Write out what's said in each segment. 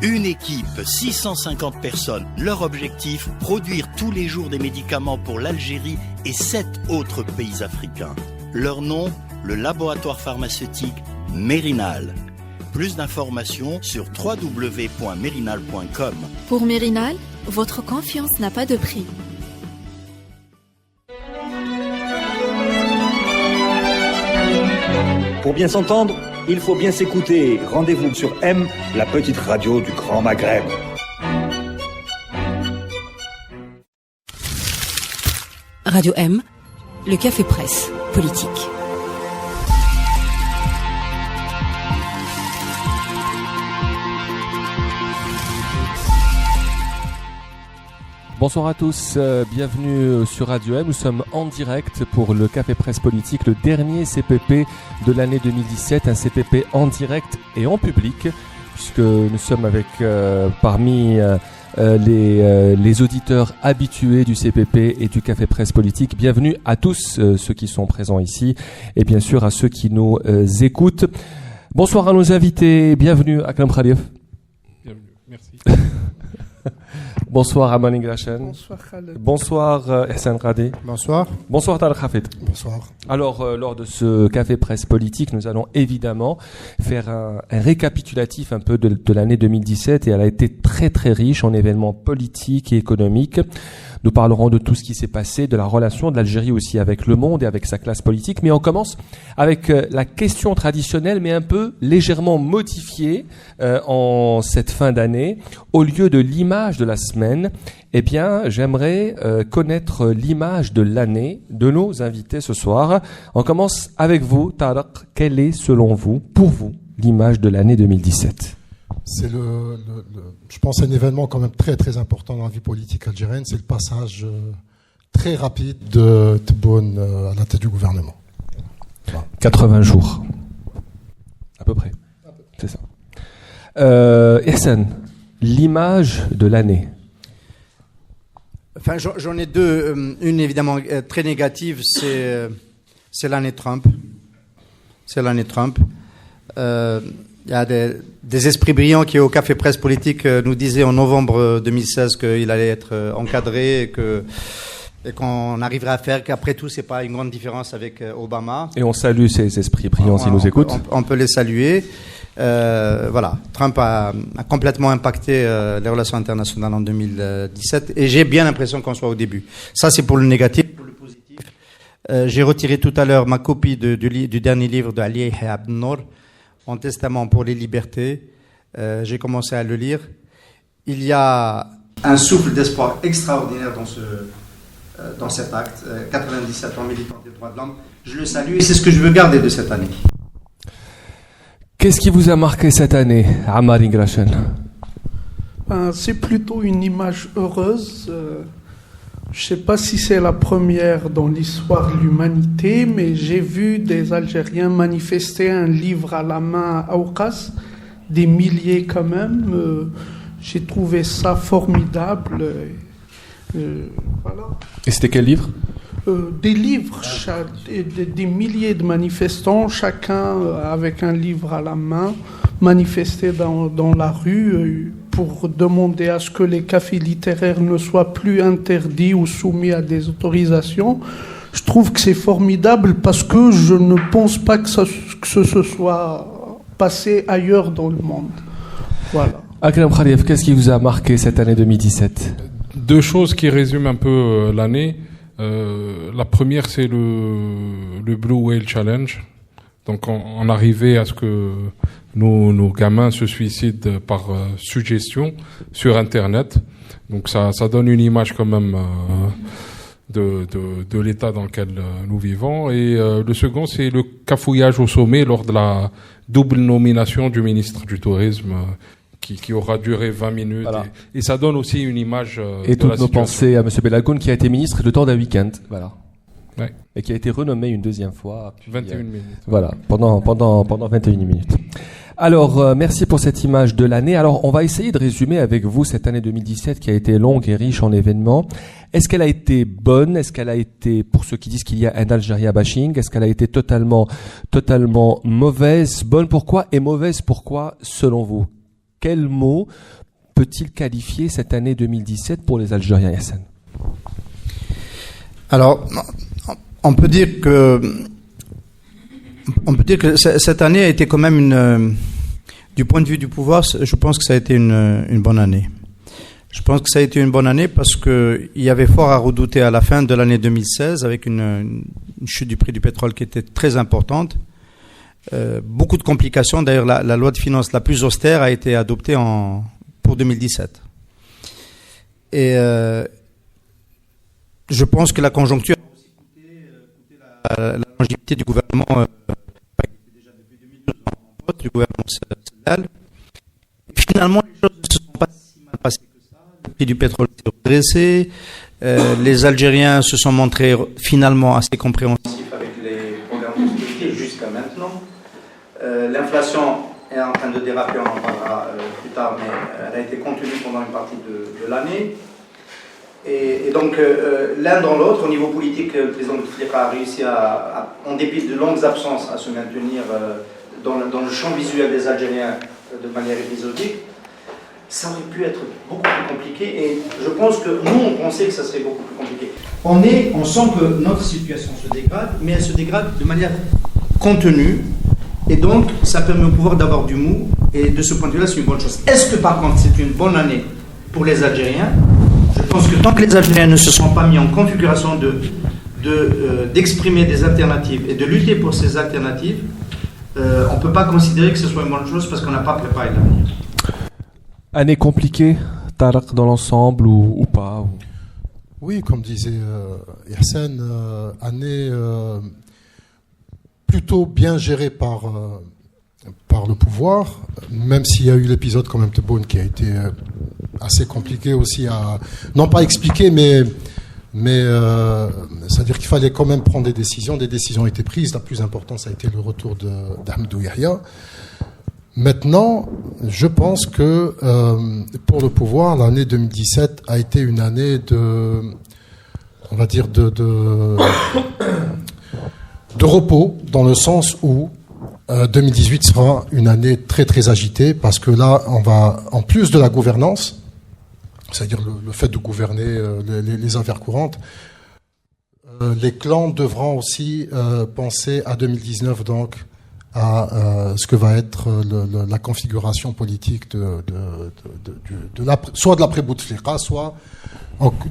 Une équipe, 650 personnes. Leur objectif, produire tous les jours des médicaments pour l'Algérie et 7 autres pays africains. Leur nom, le laboratoire pharmaceutique Mérinal. Plus d'informations sur www.mérinal.com. Pour Mérinal, votre confiance n'a pas de prix. Pour bien s'entendre, il faut bien s'écouter. Rendez-vous sur M, la petite radio du Grand Maghreb. Radio M, le café presse politique. Bonsoir à tous, bienvenue sur Radio M. Nous sommes en direct pour le Café Presse Politique, le dernier CPP de l'année 2017, un CPP en direct et en public, puisque nous sommes avec parmi les auditeurs habitués du CPP et du Café Presse Politique. Bienvenue à tous ceux qui sont présents ici et bien sûr à ceux qui nous écoutent. Bonsoir à nos invités, bienvenue Akram Khalif. Bienvenue, merci. Bonsoir Aman Ingrashan. Bonsoir Khaled. Bonsoir Hassan Radi. Bonsoir. Bonsoir Tarek Hafid. Bonsoir. Alors, lors de ce café presse politique, nous allons évidemment faire un récapitulatif un peu de l'année 2017 et elle a été très très riche en événements politiques et économiques. Nous parlerons de tout ce qui s'est passé, de la relation de l'Algérie aussi avec le monde et avec sa classe politique. Mais on commence avec la question traditionnelle, mais un peu légèrement modifiée en cette fin d'année. Au lieu de l'image de la semaine, eh bien, j'aimerais connaître l'image de l'année de nos invités ce soir. On commence avec vous, Tarek. Quelle est, selon vous, pour vous, l'image de l'année 2017 ? C'est je pense, un événement quand même très très important dans la vie politique algérienne. C'est le passage très rapide de Tebboune à la tête du gouvernement. Voilà. 80 jours, à peu près. C'est ça. Hassan, l'image de l'année. Enfin, j'en ai deux. Une évidemment très négative, c'est l'année Trump. C'est l'année Trump. Il y a des esprits brillants qui, au Café Presse Politique, nous disaient en novembre 2016 qu'il allait être encadré et qu'on arriverait à faire qu'après tout, c'est pas une grande différence avec Obama. Et on salue ces esprits brillants s'ils nous écoutent. On peut les saluer. Voilà, Trump a complètement impacté les relations internationales en 2017 et j'ai bien l'impression qu'on soit au début. Ça, c'est pour le négatif. Pour le positif, j'ai retiré tout à l'heure ma copie du dernier livre de Ali Abd Nour, En testament pour les libertés. J'ai commencé à le lire. Il y a un souffle d'espoir extraordinaire dans cet acte. 97 ans militant des droits de l'homme. Je le salue et c'est ce que je veux garder de cette année. Qu'est-ce qui vous a marqué cette année, Ammar Ingrashan ? C'est plutôt une image heureuse. Je ne sais pas si c'est la première dans l'histoire de l'humanité, mais j'ai vu des Algériens manifester un livre à la main à Aoukas, des milliers quand même. J'ai trouvé ça formidable. Voilà. Et c'était quel livre ? Des livres, des milliers de manifestants, chacun avec un livre à la main, manifestaient dans la rue pour demander à ce que les cafés littéraires ne soient plus interdits ou soumis à des autorisations. Je trouve que c'est formidable parce que je ne pense pas que ce soit passé ailleurs dans le monde. Voilà. Akram Khalif, qu'est-ce qui vous a marqué cette année 2017 ? Deux choses qui résument un peu l'année. La première, c'est le Blue Whale Challenge. Donc, on arrivait à ce que nos gamins se suicident par suggestion sur Internet. Donc, ça donne une image quand même de l'état dans lequel nous vivons. Et le second, c'est le cafouillage au sommet lors de la double nomination du ministre du Tourisme qui aura duré 20 minutes. Voilà. Et ça donne aussi une image et de la situation. Et toutes nos pensées à M. Belagoun qui a été ministre le temps d'un week-end. Voilà. Ouais. Et qui a été renommé une deuxième fois. 21 minutes. Voilà, pendant 21 minutes. Alors, merci pour cette image de l'année. Alors, on va essayer de résumer avec vous cette année 2017 qui a été longue et riche en événements. Est-ce qu'elle a été bonne ? Est-ce qu'elle a été, pour ceux qui disent qu'il y a un Algérie bashing, est-ce qu'elle a été totalement mauvaise ? Bonne pourquoi ? Et mauvaise pourquoi, selon vous ? quel mot peut-il qualifier cette année 2017 pour les Algériens, Yassine? Alors, on peut dire que cette année a été quand même du point de vue du pouvoir, je pense que ça a été une bonne année. Je pense que ça a été une bonne année parce que il y avait fort à redouter à la fin de l'année 2016 avec une chute du prix du pétrole qui était très importante. Beaucoup de complications. D'ailleurs, la loi de finances la plus austère a été adoptée pour 2017. Et je pense que la conjoncture a aussi coûté la longévité du gouvernement, qui était déjà depuis 2012 en poste, du gouvernement Sénégal. Finalement, les choses ne se sont pas si mal passées. Le prix du pétrole s'est redressé, les Algériens se sont montrés finalement assez compréhensifs avec les programmes d'austérité jusqu'à maintenant. L'inflation est en train de déraper, on en parlera plus tard, mais elle a été contenue pendant une partie de l'année. Et donc, l'un dans l'autre, au niveau politique, le président Bouteflika a réussi, en dépit de longues absences, à se maintenir dans le champ visuel des Algériens de manière épisodique. Ça aurait pu être beaucoup plus compliqué et je pense que nous, on pensait que ça serait beaucoup plus compliqué. On sent que notre situation se dégrade, mais elle se dégrade de manière contenue et donc ça permet au pouvoir d'avoir du mou et de ce point de vue-là, c'est une bonne chose. Est-ce que par contre c'est une bonne année pour les Algériens? Je pense que tant que les Algériens ne se sont pas mis en configuration d'exprimer des alternatives et de lutter pour ces alternatives, on ne peut pas considérer que ce soit une bonne chose parce qu'on n'a pas préparé l'avenir. Année compliquée, Tarek, dans l'ensemble ou pas? Oui, comme disait Yassine, année plutôt bien gérée par le pouvoir, même s'il y a eu l'épisode quand même Tebboune qui a été assez compliqué aussi à, non pas expliquer, mais c'est-à-dire qu'il fallait quand même prendre des décisions. Des décisions ont été prises. La plus importante, ça a été le retour d'Ahmadou Yahya. Maintenant, je pense que pour le pouvoir, l'année 2017 a été une année de repos, dans le sens où 2018 sera une année très très agitée, parce que là, on va, en plus de la gouvernance, c'est-à-dire le fait de gouverner les affaires courantes, les clans devront aussi penser à 2019, donc à ce que va être la configuration politique soit de l'après-Bouteflika, soit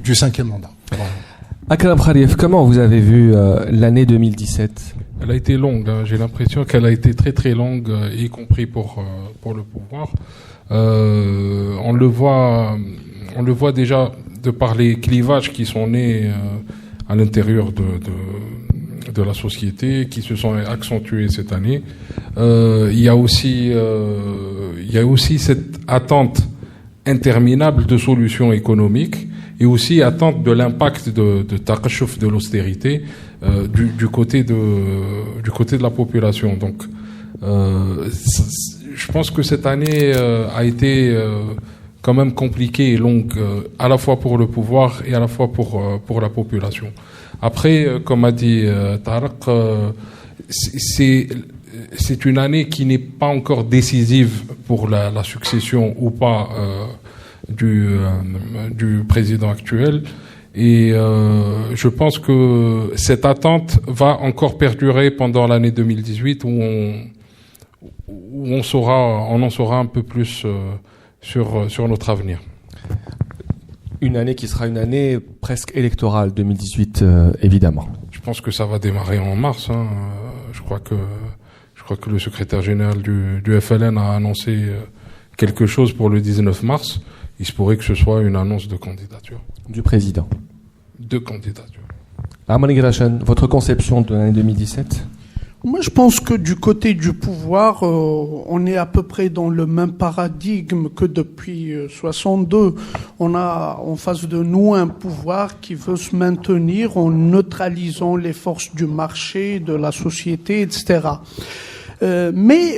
du 5e mandat. Voilà. Akram Khalif, comment vous avez vu l'année 2017? Elle a été longue, hein. J'ai l'impression qu'elle a été très très longue, y compris pour le pouvoir. On le voit déjà de par les clivages qui sont nés à l'intérieur de la société, qui se sont accentués cette année. Il y a aussi cette attente interminable de solutions économiques et aussi attente de l'impact de taqashuf, de l'austérité du côté de la population. Donc, je pense que cette année a été quand même compliquée et longue, à la fois pour le pouvoir et à la fois pour la population. Après, comme a dit Tarek, c'est une année qui n'est pas encore décisive pour la succession ou pas du président actuel. Et je pense que cette attente va encore perdurer pendant l'année 2018 où on en saura un peu plus sur notre avenir. Une année qui sera une année presque électorale, 2018, évidemment. Je pense que ça va démarrer en mars. Hein. Je crois que le secrétaire général du FLN a annoncé quelque chose pour le 19 mars. Il se pourrait que ce soit une annonce de candidature. Du président. De candidature. Armand Grachan, votre conception de l'année 2017? Moi, je pense que du côté du pouvoir, on est à peu près dans le même paradigme que depuis 62. On a en face de nous un pouvoir qui veut se maintenir en neutralisant les forces du marché, de la société, etc. Mais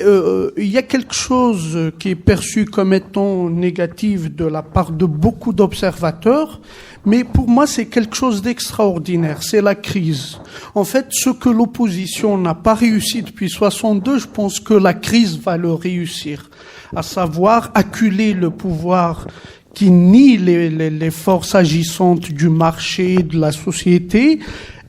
il y a quelque chose qui est perçu comme étant négatif de la part de beaucoup d'observateurs, mais pour moi c'est quelque chose d'extraordinaire, c'est la crise. En fait, ce que l'opposition n'a pas réussi depuis 62, je pense que la crise va le réussir, à savoir acculer le pouvoir qui nie les forces agissantes du marché, de la société.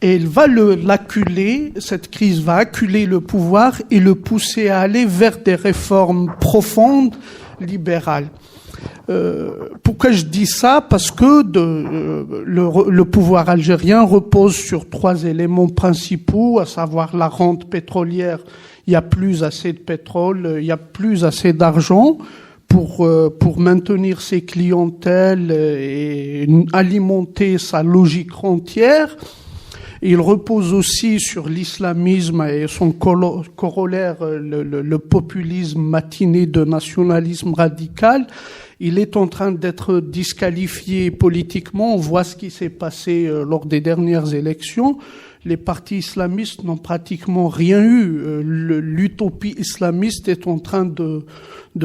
Et elle va l'acculer, cette crise va acculer le pouvoir et le pousser à aller vers des réformes profondes, libérales. Pourquoi je dis ça? Parce que le pouvoir algérien repose sur 3 éléments principaux, à savoir la rente pétrolière. Il n'y a plus assez de pétrole, il n'y a plus assez d'argent pour maintenir ses clientèles et alimenter sa logique rentière. Il repose aussi sur l'islamisme et son corollaire, le populisme matiné de nationalisme radical. Il est en train d'être disqualifié politiquement. On voit ce qui s'est passé lors des dernières élections. Les partis islamistes n'ont pratiquement rien eu. L'utopie islamiste est en train de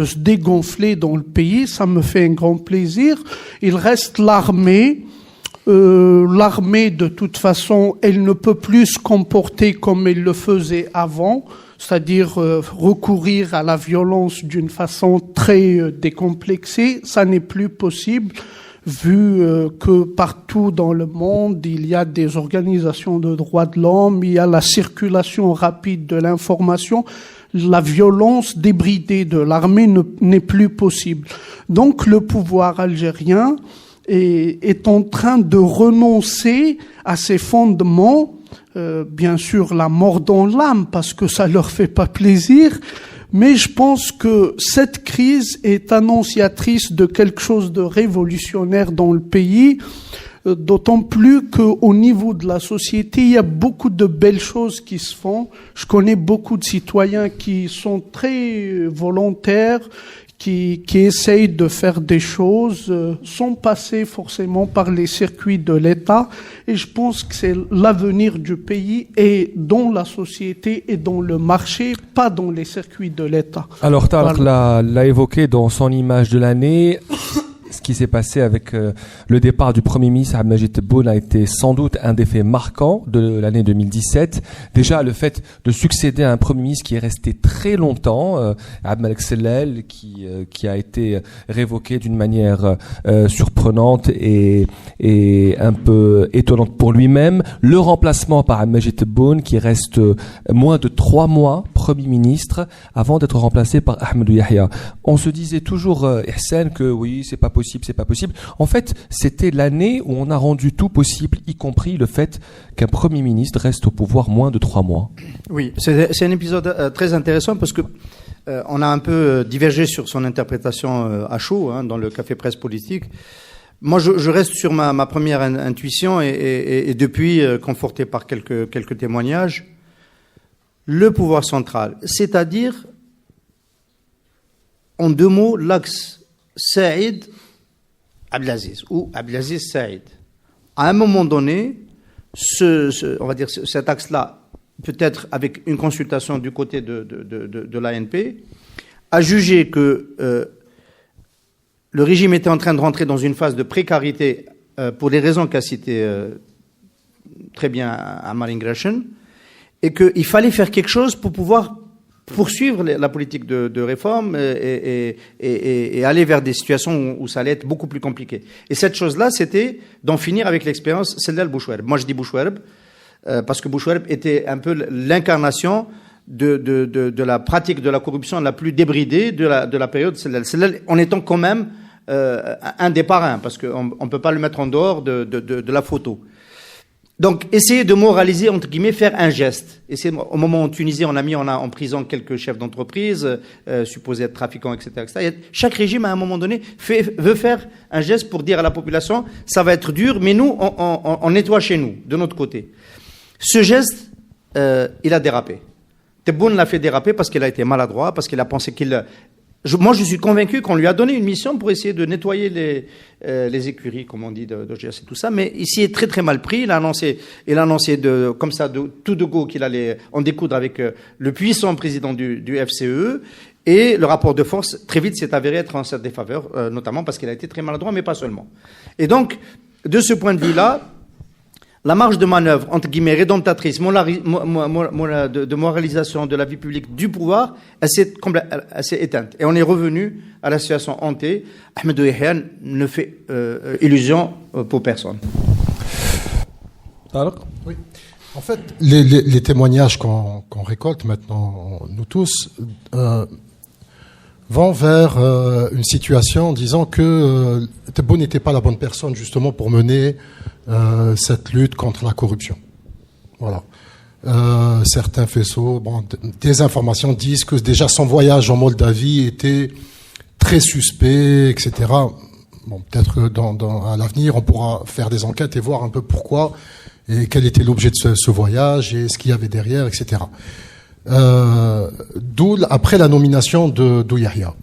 se dégonfler dans le pays. Ça me fait un grand plaisir. Il reste l'armée. L'armée, de toute façon, elle ne peut plus se comporter comme elle le faisait avant, c'est-à-dire recourir à la violence d'une façon très décomplexée. Ça n'est plus possible, vu que partout dans le monde, il y a des organisations de droits de l'homme, il y a la circulation rapide de l'information. La violence débridée de l'armée n'est plus possible. Donc le pouvoir algérien est en train de renoncer à ses fondements, bien sûr la mort dans l'âme parce que ça leur fait pas plaisir, mais je pense que cette crise est annonciatrice de quelque chose de révolutionnaire dans le pays, d'autant plus qu'au niveau de la société, il y a beaucoup de belles choses qui se font. Je connais beaucoup de citoyens qui sont très volontaires, qui essayent de faire des choses sans passer forcément par les circuits de l'État. Et je pense que c'est l'avenir du pays et dans la société et dans le marché, pas dans les circuits de l'État. Alors Tarek l'a évoqué dans son image de l'année. Ce qui s'est passé avec le départ du Premier ministre Abdelmajid Tebboune a été sans doute un des faits marquants de l'année 2017. Déjà, le fait de succéder à un Premier ministre qui est resté très longtemps, Abdelmalek Sellel, qui a été révoqué d'une manière surprenante et un peu étonnante pour lui-même. Le remplacement par Abdelmajid Tebboune, qui reste moins de 3 mois Premier ministre avant d'être remplacé par Ahmadou Yahya. On se disait toujours, Ihsan, que oui, c'est pas possible. En fait, c'était l'année où on a rendu tout possible, y compris le fait qu'un Premier ministre reste au pouvoir moins de 3 mois. Oui, c'est un épisode très intéressant parce que on a un peu divergé sur son interprétation à chaud dans le Café Presse Politique. Moi, je reste sur ma première intuition et depuis, conforté par quelques témoignages, le pouvoir central, c'est-à-dire, en 2 mots, l'axe Saïd Abdelaziz ou Abdelaziz Saïd. À un moment donné, on va dire cet axe-là, peut-être avec une consultation du côté de l'ANP, a jugé que le régime était en train de rentrer dans une phase de précarité pour les raisons qu'a citées très bien Ammar Ingreshen, et qu'il fallait faire quelque chose pour pouvoir poursuivre la politique de réforme et aller vers des situations où ça allait être beaucoup plus compliqué. Et cette chose-là, c'était d'en finir avec l'expérience Sellal Bouchouerb. Moi, je dis Bouchouerb parce que Bouchouerb était un peu l'incarnation de la pratique de la corruption la plus débridée de la période Sellal. Sellal, en étant quand même un des parrains, parce qu'on ne peut pas le mettre en dehors de la photo. Donc, essayer de moraliser, entre guillemets, faire un geste. Au moment où en Tunisie, on a en prison quelques chefs d'entreprise, supposés être trafiquants, etc., etc. Chaque régime, à un moment donné, veut faire un geste pour dire à la population, ça va être dur, mais nous, on nettoie chez nous, de notre côté. Ce geste, il a dérapé. Tebboune l'a fait déraper parce qu'il a été maladroit, parce qu'il a pensé qu'il moi, je suis convaincu qu'on lui a donné une mission pour essayer de nettoyer les écuries, comme on dit, d'OGS et tout ça. Mais ici, il est très très mal pris. Il a annoncé comme ça, tout de go, qu'il allait en découdre avec le puissant président du FCE. Et le rapport de force, très vite, s'est avéré être en sa défaveur, notamment parce qu'il a été très maladroit, mais pas seulement. Et donc, de ce point de vue-là, la marge de manœuvre, entre guillemets, rédemptatrice, de moralisation de la vie publique du pouvoir, elle s'est éteinte. Et on est revenu à la situation hantée. Ahmadou Yahya ne fait illusion pour personne. Alors, oui. En fait, les témoignages qu'on récolte maintenant, nous tous, vont vers une situation en disant que Tebboune n'était pas la bonne personne justement pour mener cette lutte contre la corruption. Voilà. Certains faisceaux, des informations disent que déjà son voyage en Moldavie était très suspect, etc. Bon, peut-être à l'avenir, on pourra faire des enquêtes et voir un peu pourquoi et quel était l'objet de ce voyage et ce qu'il y avait derrière, etc. D'où, après la nomination de Yahya.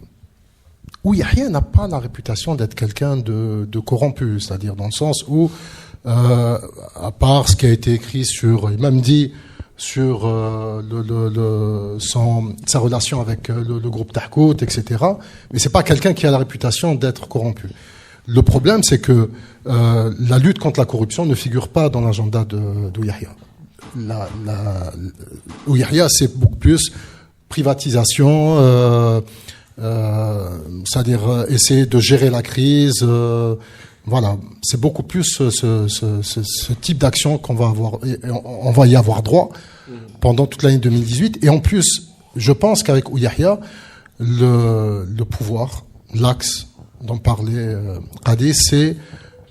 Yahya n'a pas la réputation d'être quelqu'un de corrompu, c'est-à-dire dans le sens où, à part ce qui a été écrit sur, il m'a même dit, sur sa relation avec le groupe Tahkout, etc. Mais c'est pas quelqu'un qui a la réputation d'être corrompu. Le problème, c'est que la lutte contre la corruption ne figure pas dans l'agenda de Yahya. Yahya, c'est beaucoup plus privatisation, c'est-à-dire essayer de gérer la crise. Voilà, c'est beaucoup plus ce type d'action qu'on va avoir, on va y avoir droit pendant toute l'année 2018. Et en plus, je pense qu'avec Yahya, le pouvoir, l'axe dont parlait Qadi, c'est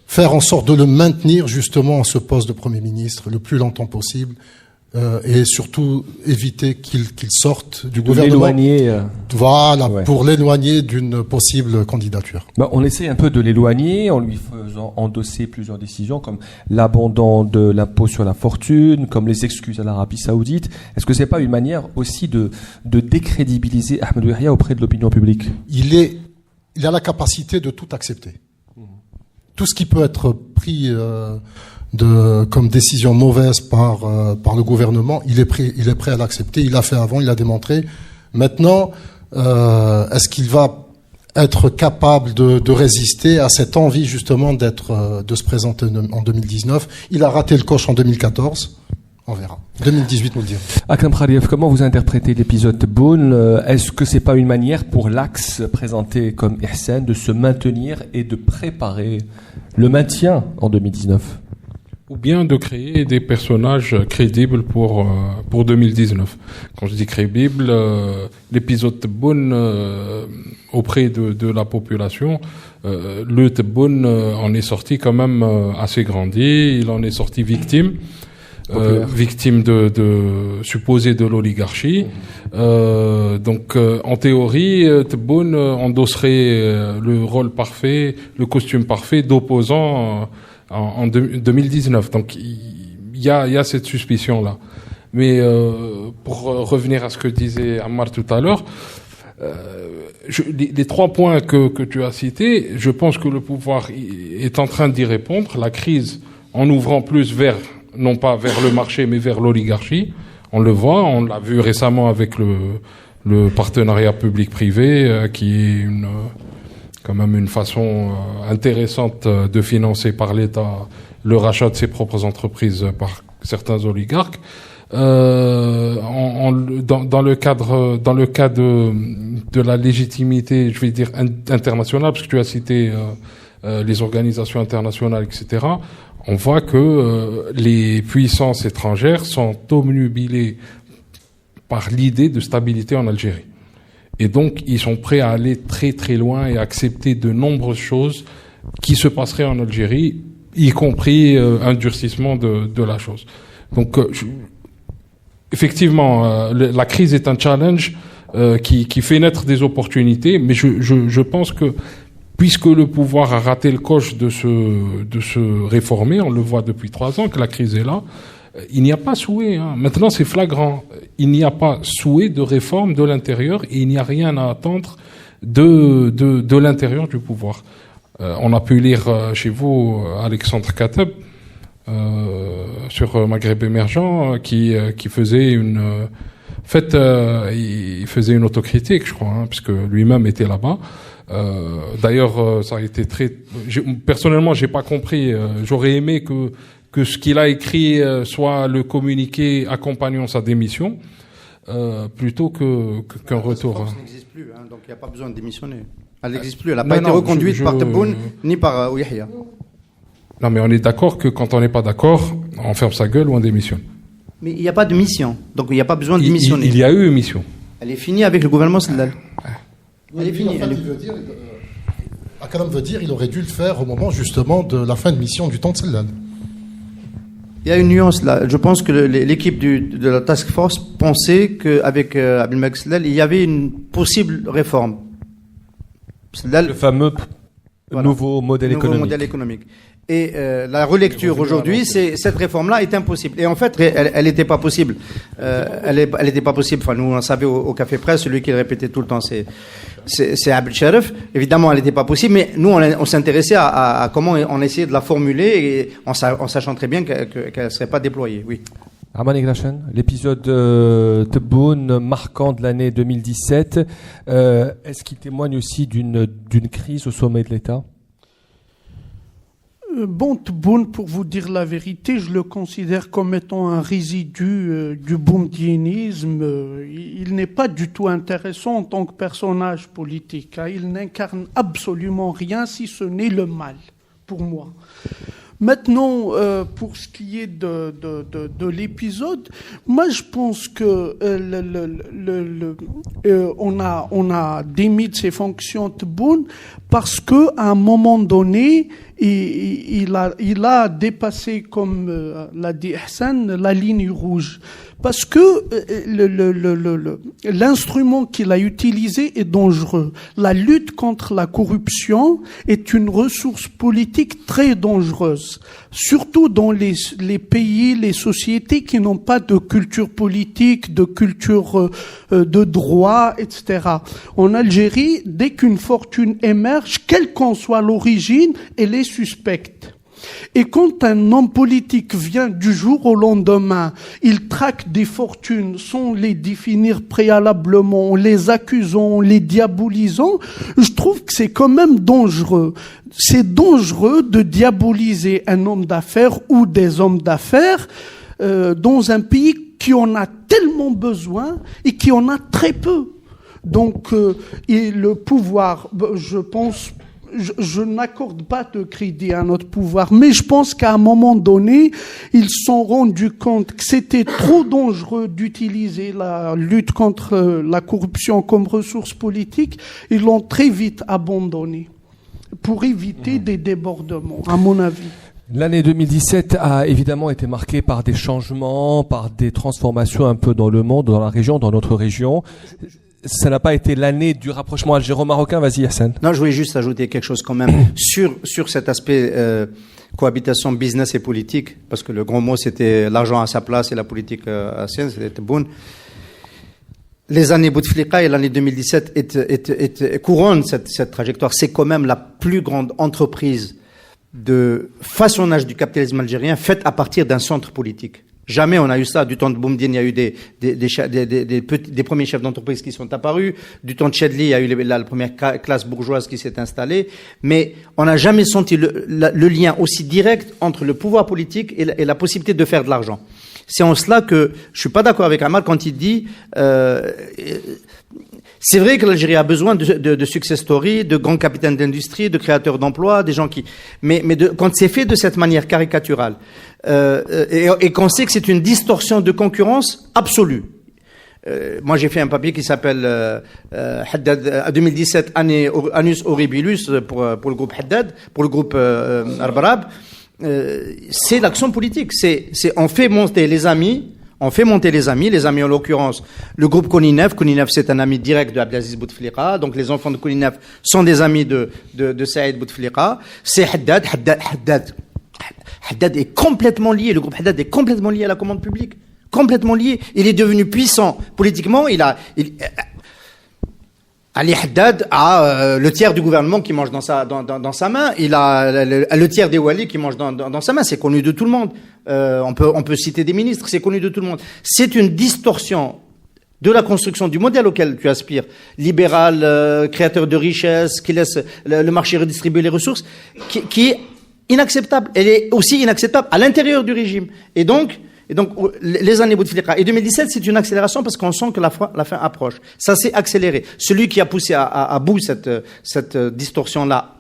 faire en sorte de le maintenir justement à ce poste de Premier ministre le plus longtemps possible et surtout éviter qu'il sorte du gouvernement. L'éloigner. Voilà, ouais. Pour l'éloigner d'une possible candidature. On essaie un peu de l'éloigner en lui faisant endosser plusieurs décisions comme l'abandon de l'impôt sur la fortune, comme les excuses à l'Arabie Saoudite. Est-ce que c'est pas une manière aussi de décrédibiliser Ahmadou Yahya auprès de l'opinion publique ? Il a la capacité de tout accepter. Tout ce qui peut être pris comme décision mauvaise par le gouvernement, il est prêt à l'accepter. Il l'a fait avant, il l'a démontré. Maintenant, est-ce qu'il va être capable de résister à cette envie justement de se présenter en 2019 ? Il a raté le coche en 2014. On verra. 2018 nous le dira. Akram Khaliev, comment vous interprétez l'épisode Tebboune ? Est-ce que c'est pas une manière pour l'axe présenté comme Ihsan de se maintenir et de préparer le maintien en 2019 ? Ou bien de créer des personnages crédibles pour 2019. Quand je dis crédible, l'épisode Tebboune auprès de la population, le Tebboune en est sorti quand même assez grandi. Il en est sorti victime. Victime supposée de l'oligarchie. Donc, en théorie, Tebboune endosserait le rôle parfait, le costume parfait d'opposant en 2019. Donc, il y a cette suspicion-là. Mais pour revenir à ce que disait Ammar tout à l'heure, les 3 points que tu as cités, je pense que le pouvoir est en train d'y répondre. La crise, en ouvrant plus non pas vers le marché, mais vers l'oligarchie. On le voit, on l'a vu récemment avec le partenariat public-privé, qui est quand même une façon intéressante de financer par l'État le rachat de ses propres entreprises par certains oligarques. Dans le cas de la légitimité, je vais dire internationale, parce que tu as cité les organisations internationales, etc., on voit que les puissances étrangères sont obnubilées par l'idée de stabilité en Algérie. Et donc, ils sont prêts à aller très très loin et accepter de nombreuses choses qui se passeraient en Algérie, y compris un durcissement de la chose. Donc, effectivement, la crise est un challenge qui fait naître des opportunités, mais je pense que puisque le pouvoir a raté le coche de se réformer, on le voit depuis 3 ans que la crise est là, il n'y a pas souhait. Maintenant, c'est flagrant. Il n'y a pas souhait de réforme de l'intérieur et il n'y a rien à attendre de l'intérieur du pouvoir. On a pu lire chez vous Alexandre Kateb sur Maghreb émergent qui faisait il faisait une autocritique, je crois, puisque lui-même était là-bas. D'ailleurs, ça a été personnellement, j'ai pas compris. J'aurais aimé que ce qu'il a écrit soit le communiqué accompagnant sa démission, plutôt qu'un retour. Ça n'existe plus, donc il n'y a pas besoin de démissionner. Elle n'existe plus. Elle n'a pas été reconduite par Tebboune ni par Ouihia. Non, mais on est d'accord que quand on n'est pas d'accord, on ferme sa gueule ou on démissionne. Mais il n'y a pas de mission, donc il n'y a pas besoin de démissionner. Il y a eu une mission. Elle est finie avec le gouvernement Sellal. Elle est finie. Akalam veut dire il aurait dû le faire au moment justement de la fin de mission du temps de Sellal. Il y a une nuance là. Je pense que l'équipe de la task force pensait qu'avec Abdelmalek Sellal, il y avait une possible réforme. Le fameux nouveau modèle économique. Et la relecture aujourd'hui, c'est cette réforme-là est impossible. Et en fait, elle n'était pas possible. Elle n'était pas possible. Enfin, nous, on savait au Café Presse, celui qui le répétait tout le temps, c'est Abdel Sharif. Évidemment, elle n'était pas possible, mais nous, on s'intéressait à comment on essayait de la formuler, et en sachant très bien qu'elle ne serait pas déployée. Oui. Arman Eglachen, l'épisode Tebboune marquant de l'année 2017, est-ce qu'il témoigne aussi d'une crise au sommet de l'État? Tebboune, pour vous dire la vérité, je le considère comme étant un résidu du boumedienisme. Il n'est pas du tout intéressant en tant que personnage politique. Il n'incarne absolument rien, si ce n'est le mal, pour moi. Maintenant, pour ce qui est de l'épisode, moi je pense que on a démis de ses fonctions Tebboune parce que à un moment donné, il a dépassé, comme l'a dit Hassan, la ligne rouge. Parce que l'instrument qu'il a utilisé est dangereux. La lutte contre la corruption est une ressource politique très dangereuse, surtout dans les pays, les sociétés qui n'ont pas de culture politique, de culture de droit, etc. En Algérie, dès qu'une fortune émerge, quelle qu'en soit l'origine, elle est suspecte. Et quand un homme politique vient du jour au lendemain, il traque des fortunes sans les définir préalablement, en les accusant, en les diabolisant, je trouve que c'est quand même dangereux. C'est dangereux de diaboliser un homme d'affaires ou des hommes d'affaires dans un pays qui en a tellement besoin et qui en a très peu. Donc, et le pouvoir, je pense... Je n'accorde pas de crédit à notre pouvoir, mais je pense qu'à un moment donné, ils se sont rendus compte que c'était trop dangereux d'utiliser la lutte contre la corruption comme ressource politique. Ils l'ont très vite abandonné pour éviter des débordements, à mon avis. L'année 2017 a évidemment été marquée par des changements, par des transformations un peu dans le monde, dans la région, dans notre région. Ça n'a pas été l'année du rapprochement algéro-marocain. Vas-y, Hassan. Non, je voulais juste ajouter quelque chose quand même sur cet aspect cohabitation business et politique, parce que le grand mot c'était l'argent à sa place et la politique à la sienne, c'était Tebboune. Les années Bouteflika et l'année 2017 couronnent cette trajectoire. C'est quand même la plus grande entreprise de façonnage du capitalisme algérien faite à partir d'un centre politique. Jamais on a eu ça. Du temps de Boumediene, il y a eu des premiers chefs d'entreprise qui sont apparus. Du temps de Chedli, il y a eu la première classe bourgeoise qui s'est installée. Mais on n'a jamais senti le lien aussi direct entre le pouvoir politique et la possibilité de faire de l'argent. C'est en cela que je suis pas d'accord avec Amal quand il dit c'est vrai que l'Algérie a besoin de success story, de grands capitaines d'industrie, de créateurs d'emplois, des gens qui... Mais quand c'est fait de cette manière caricaturale, et qu'on sait que c'est une distorsion de concurrence absolue. Moi, j'ai fait un papier qui s'appelle Haddad 2017 Annus Horribilus pour le groupe Haddad, pour le groupe Arbarab. C'est l'action politique. On fait monter les amis. On fait monter les amis en l'occurrence le groupe Kouninef. Kouninef, c'est un ami direct de Abdelaziz Bouteflika, donc les enfants de Kouninef sont des amis de Saïd Bouteflika. C'est Haddad est complètement lié, le groupe Haddad est complètement lié à la commande publique, complètement lié. Il est devenu puissant politiquement, Ali Haddad a le tiers du gouvernement qui mange dans sa main. Il a le tiers des Wali qui mange dans sa main. C'est connu de tout le monde. On peut citer des ministres. C'est connu de tout le monde. C'est une distorsion de la construction du modèle auquel tu aspires, libéral, créateur de richesses, qui laisse le marché redistribuer les ressources, qui est inacceptable. Elle est aussi inacceptable à l'intérieur du régime. Et donc, les années Bouteflika et 2017, c'est une accélération parce qu'on sent que la fin approche. Ça s'est accéléré. Celui qui a poussé à bout cette distorsion-là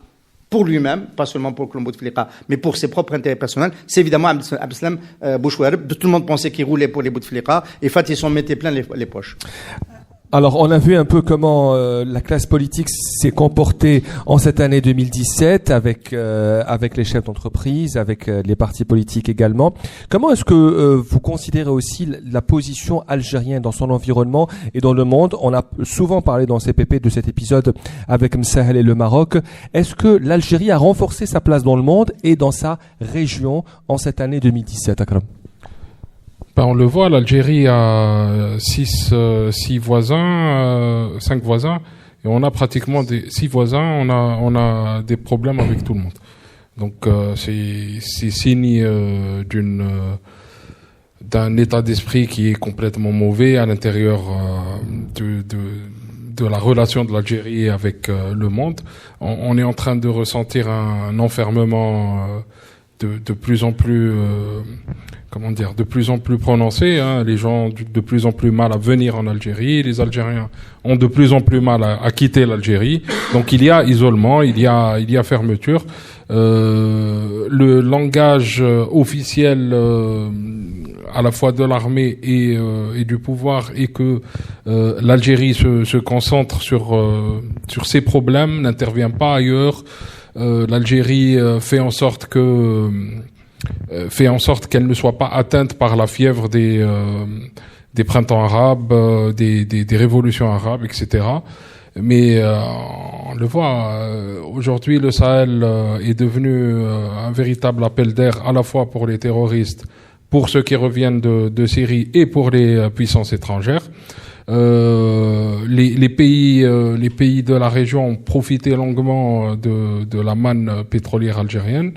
pour lui-même, pas seulement pour Bouteflika, mais pour ses propres intérêts personnels, c'est évidemment Abdeslam Bouchouareb. Tout le monde pensait qu'il roulait pour les Bouteflika et Fatih s'en mettait plein les poches. Alors, on a vu un peu comment la classe politique s'est comportée en cette année 2017 avec les chefs d'entreprise, avec les partis politiques également. Comment est-ce que vous considérez aussi la position algérienne dans son environnement et dans le monde? On a souvent parlé dans CPP de cet épisode avec Msahel et le Maroc. Est-ce que l'Algérie a renforcé sa place dans le monde et dans sa région en cette année 2017, Akram? On le voit, l'Algérie a 5 voisins, et on a pratiquement 6 voisins, on a des problèmes avec tout le monde. Donc c'est signe d'un état d'esprit qui est complètement mauvais à l'intérieur de la relation de l'Algérie avec le monde. On est en train de ressentir un enfermement de plus en plus de plus en plus prononcé, hein. Les gens ont de plus en plus mal à venir en Algérie, les Algériens ont de plus en plus mal à quitter l'Algérie. Donc il y a isolement, il y a fermeture. Le langage officiel à la fois de l'armée et du pouvoir est que l'Algérie se concentre sur ses problèmes, n'intervient pas ailleurs. L'Algérie fait en sorte qu'elle ne soit pas atteinte par la fièvre des printemps arabes, des révolutions arabes, etc. Mais on le voit, aujourd'hui le Sahel est devenu un véritable appel d'air à la fois pour les terroristes, pour ceux qui reviennent de Syrie et pour les puissances étrangères. Les pays de la région ont profité longuement de la manne pétrolière algérienne.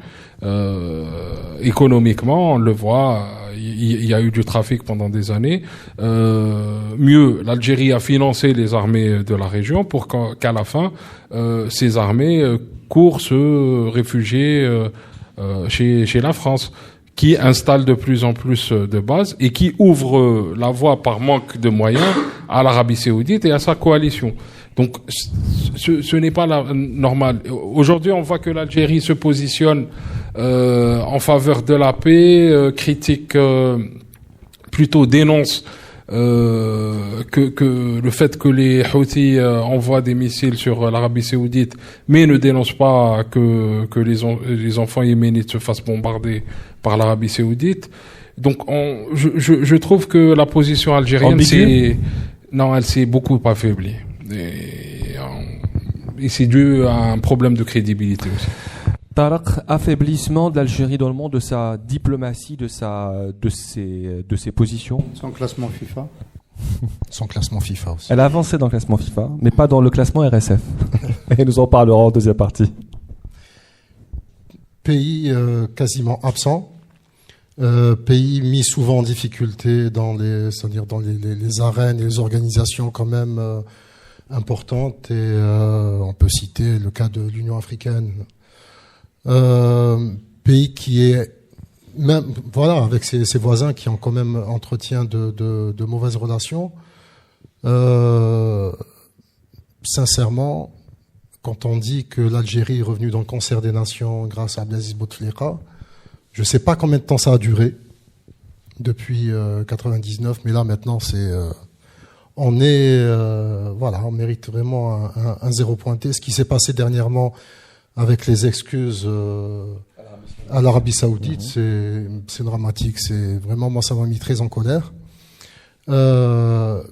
Économiquement, on le voit, il y a eu du trafic pendant des années. Mieux, l'Algérie a financé les armées de la région pour qu'à la fin, ces armées courent se réfugier chez la France, qui installe de plus en plus de bases et qui ouvre la voie par manque de moyens à l'Arabie Saoudite et à sa coalition. Donc, ce n'est pas normal. Aujourd'hui, on voit que l'Algérie se positionne en faveur de la paix, critique, plutôt dénonce que le fait que les Houthis envoient des missiles sur l'Arabie Saoudite, mais ne dénonce pas que les enfants yéménites se fassent bombarder par l'Arabie Saoudite. Donc, je trouve que la position algérienne, elle s'est beaucoup affaiblie. Et c'est dû à un problème de crédibilité aussi. Tarek, affaiblissement de l'Algérie dans le monde, de sa diplomatie, de ses positions. Son classement FIFA. Son classement FIFA aussi. Elle a avancé dans le classement FIFA, mais pas dans le classement RSF. Et nous en parlerons en deuxième partie. Pays quasiment absent. Pays mis souvent en difficulté dans les arènes et les organisations quand même importantes. Et on peut citer le cas de l'Union africaine. Pays qui est même avec ses voisins qui ont quand même entretien de mauvaises relations. Sincèrement, quand on dit que l'Algérie est revenue dans le concert des nations grâce à Abdelaziz Bouteflika, je ne sais pas combien de temps ça a duré depuis 99, mais là maintenant on mérite vraiment un zéro pointé. Ce qui s'est passé dernièrement avec les excuses à l'Arabie Saoudite, c'est dramatique. C'est vraiment, moi, ça m'a mis très en colère. La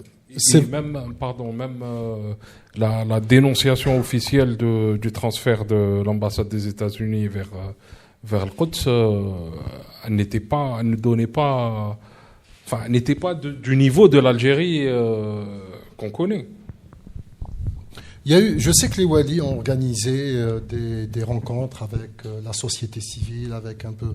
dénonciation officielle du transfert de l'ambassade des États-Unis vers le Quds n'était pas du niveau de l'Algérie qu'on connaît. Il y a eu, je sais que les Wali ont organisé des rencontres avec la société civile, avec un peu,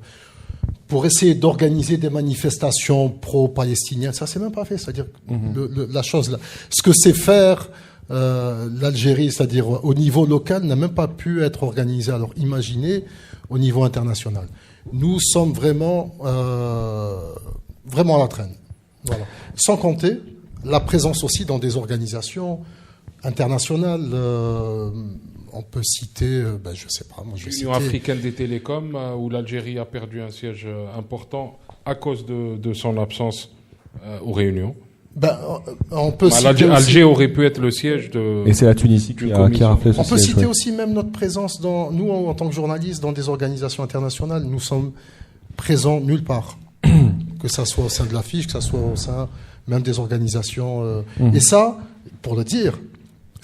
pour essayer d'organiser des manifestations pro-palestiniennes. Ça, c'est même pas fait. C'est-à-dire la chose là, ce que c'est faire l'Algérie, c'est-à-dire au niveau local, n'a même pas pu être organisé. Alors, imaginez au niveau international. Nous sommes vraiment à la traîne. Voilà. Sans compter la présence aussi dans des organisations internationales. On peut citer, je sais pas, moi je vais citer l'Union africaine des télécoms, où l'Algérie a perdu un siège important à cause de son absence aux réunions. On peut citer Alger aurait pu être le siège de. Et c'est la Tunisie qui a raflé ce siège. On peut citer aussi même notre présence nous en tant que journalistes dans des organisations internationales, nous sommes présents nulle part, que ça soit au sein de l'affiche, que ça soit au sein même des organisations. Et ça, pour le dire,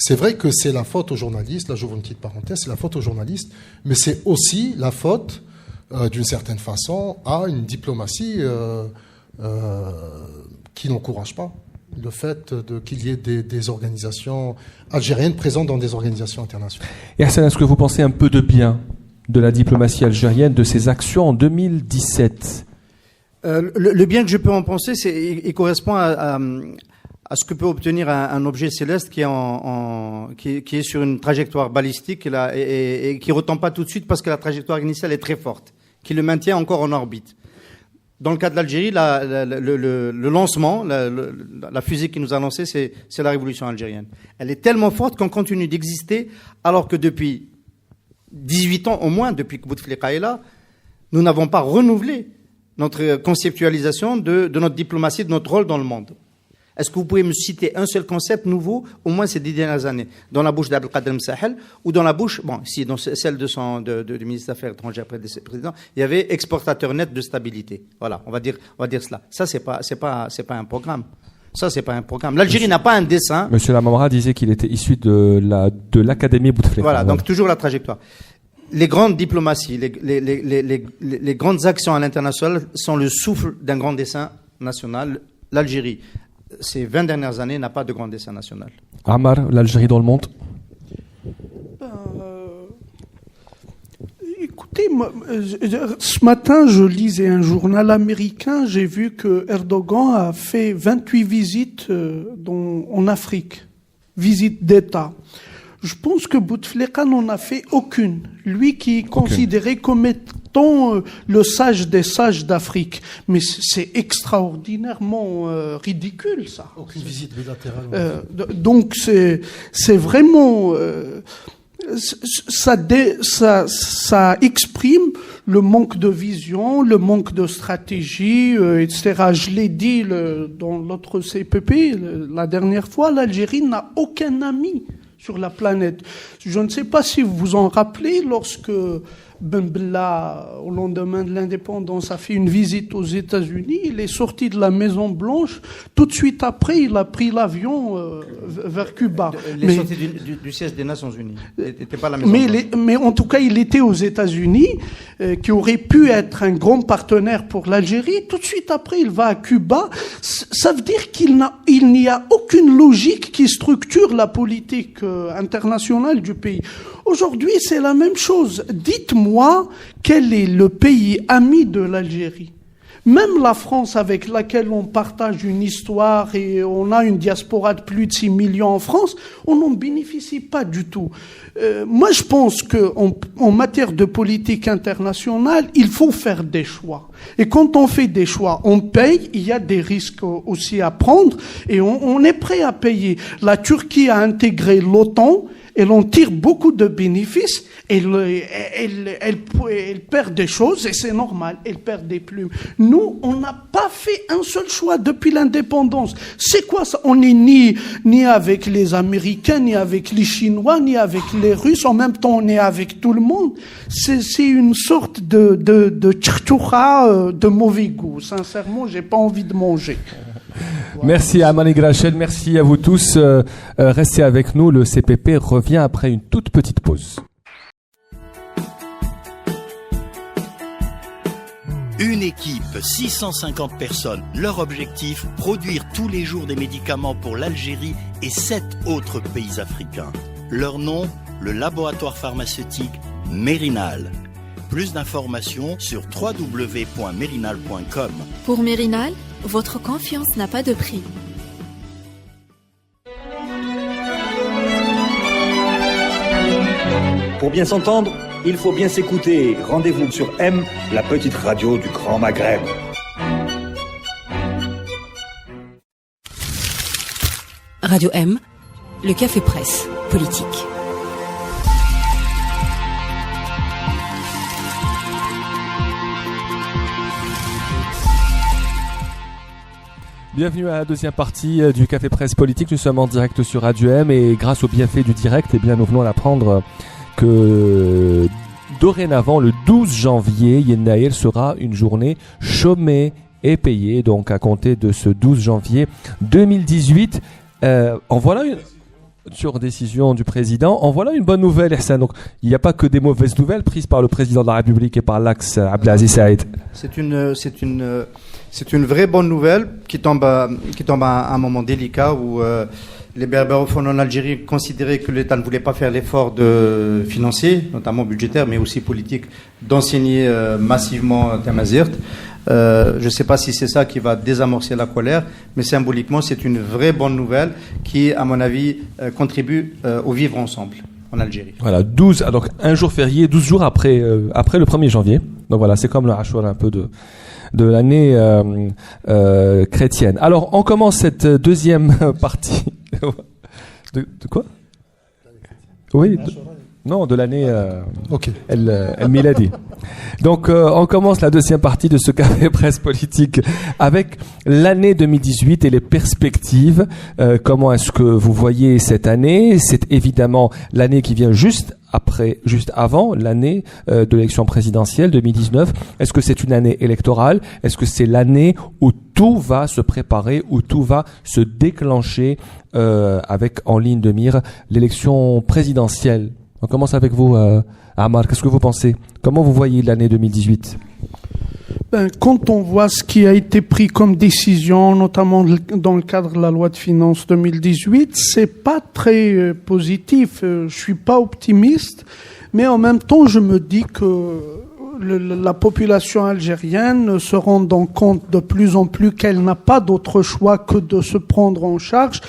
c'est vrai que c'est la faute aux journalistes. Là, j'ouvre une petite parenthèse, c'est la faute aux journalistes, mais c'est aussi la faute, d'une certaine façon, à une diplomatie qui n'encourage pas le fait qu'il y ait des organisations algériennes présentes dans des organisations internationales. Et Hassan, est-ce que vous pensez un peu de bien de la diplomatie algérienne, de ses actions en 2017 ? Le bien que je peux en penser, il correspond à ce que peut obtenir un objet céleste qui est sur une trajectoire balistique et qui ne retombe pas tout de suite parce que la trajectoire initiale est très forte, qui le maintient encore en orbite. Dans le cas de l'Algérie, le lancement, la fusée qui nous a lancé, c'est la révolution algérienne. Elle est tellement forte qu'on continue d'exister alors que depuis 18 ans au moins, depuis que Bouteflika est là, nous n'avons pas renouvelé notre conceptualisation de notre diplomatie, de notre rôle dans le monde. Est-ce que vous pouvez me citer un seul concept nouveau, au moins ces 10 dernières années, dans la bouche d'Abdelkader Msahel, ou dans la bouche, dans celle du ministre des Affaires étrangères président, il y avait exportateur net de stabilité. Voilà, on va dire cela. Ça, c'est pas un programme. Ça, c'est pas un programme. L'Algérie n'a pas un dessin. Monsieur Lamamra disait qu'il était issu de l'Académie Bouteflika. Voilà, donc toujours la trajectoire. Les grandes diplomaties, les grandes actions à l'international sont le souffle d'un grand dessin national. L'Algérie, ces 20 dernières années, n'a pas de grand dessin national. Amar, l'Algérie dans le monde. Écoutez, ce matin, je lisais un journal américain, j'ai vu que Erdogan a fait 28 visites en Afrique, visites d'État. Je pense que Bouteflika n'en a fait aucune. Lui qui est considéré comme étant le sage des sages d'Afrique. Mais c'est extraordinairement ridicule, ça. Aucune visite bilatérale. Donc c'est vraiment... ça exprime le manque de vision, le manque de stratégie, etc. Je l'ai dit dans l'autre CPP la dernière fois, l'Algérie n'a aucun ami sur la planète. Je ne sais pas si vous vous en rappelez, lorsque Ben Bella, au lendemain de l'indépendance, a fait une visite aux États-Unis, il est sorti de la Maison Blanche, tout de suite après, il a pris l'avion vers Cuba. Il est sorti du siège des Nations Unies. C'était pas la Maison Blanche. Mais en tout cas, il était aux États-Unis, qui aurait pu être un grand partenaire pour l'Algérie. Tout de suite après, il va à Cuba. Ça veut dire qu'il n'y a aucune logique qui structure la politique internationale du pays. Aujourd'hui, c'est la même chose. Dites-moi quel est le pays ami de l'Algérie. Même la France, avec laquelle on partage une histoire et on a une diaspora de plus de 6 millions en France, on n'en bénéficie pas du tout. Moi, je pense qu'en matière de politique internationale, il faut faire des choix. Et quand on fait des choix, on paye, il y a des risques aussi à prendre et on est prêt à payer. La Turquie a intégré l'OTAN. Elle en tire beaucoup de bénéfices, elle perd des choses, et c'est normal, elle perd des plumes. Nous, on n'a pas fait un seul choix depuis l'indépendance. C'est quoi ça? On n'est ni avec les Américains, ni avec les Chinois, ni avec les Russes, en même temps on est avec tout le monde. C'est une sorte de tchoucha de mauvais goût. Sincèrement, j'ai pas envie de manger. Merci à Amani Grachel, merci à vous tous. Restez avec nous, le CPP revient après une toute petite pause. Une équipe, 650 personnes. Leur objectif, produire tous les jours des médicaments pour l'Algérie et 7 autres pays africains. Leur nom, le laboratoire pharmaceutique Mérinal. Plus d'informations sur www.mérinal.com. Pour Mérinal, votre confiance n'a pas de prix. Pour bien s'entendre, il faut bien s'écouter. Rendez-vous sur M, la petite radio du Grand Maghreb. Radio M, le café presse politique. Bienvenue à la deuxième partie du Café Presse Politique. Nous sommes en direct sur Radio M et grâce au bienfait du direct, eh bien, nous venons d'apprendre que dorénavant, le 12 janvier, Yennaïl sera une journée chômée et payée. Donc à compter de ce 12 janvier 2018, en voilà une... Sur décision du président, en voilà une bonne nouvelle, Hassan. Donc, il n'y a pas que des mauvaises nouvelles prises par le président de la République et par l'axe Abdelaziz Saïd. C'est une vraie bonne nouvelle qui tombe à un moment délicat où les berbérophones en Algérie considéraient que l'État ne voulait pas faire l'effort financier, notamment budgétaire, mais aussi politique, d'enseigner massivement Tamazirt. Je ne sais pas si c'est ça qui va désamorcer la colère, mais symboliquement, c'est une vraie bonne nouvelle qui, à mon avis, contribue au vivre ensemble en Algérie. Voilà, 12, alors un jour férié, 12 jours après le 1er janvier. Donc voilà, c'est comme le Ashura un peu de l'année chrétienne. Alors, on commence cette deuxième partie. De quoi? Oui. Non, de l'année El Miladi. Donc, on commence la deuxième partie de ce café presse politique avec l'année 2018 et les perspectives. Comment est-ce que vous voyez cette année? C'est évidemment l'année qui vient juste avant l'année de l'élection présidentielle 2019. Est-ce que c'est une année électorale? Est-ce que c'est l'année où tout va se préparer, où tout va se déclencher avec en ligne de mire l'élection présidentielle? On commence avec vous, Amar. Qu'est-ce que vous pensez? Comment vous voyez l'année 2018? Quand on voit ce qui a été pris comme décision, notamment dans le cadre de la loi de finances 2018, c'est pas très positif. Je suis pas optimiste, mais en même temps, je me dis que la population algérienne se rendant compte de plus en plus qu'elle n'a pas d'autre choix que de se prendre en charge,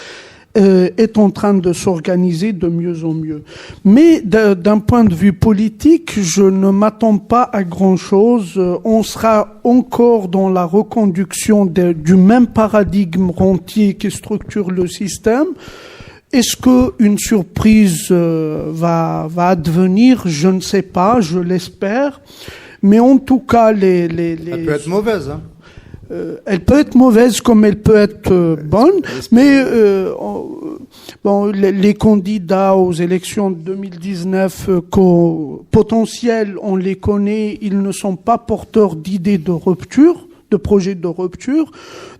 est en train de s'organiser de mieux en mieux. Mais d'un point de vue politique, je ne m'attends pas à grand-chose. On sera encore dans la reconduction du même paradigme rentier qui structure le système. Est-ce que une surprise va advenir? Je ne sais pas, je l'espère. Mais en tout cas, Elle peut être mauvaise, hein. Elle peut être mauvaise comme elle peut être bonne, mais les candidats aux élections de 2019 potentiels, on les connaît, ils ne sont pas porteurs d'idées de rupture, de projets de rupture.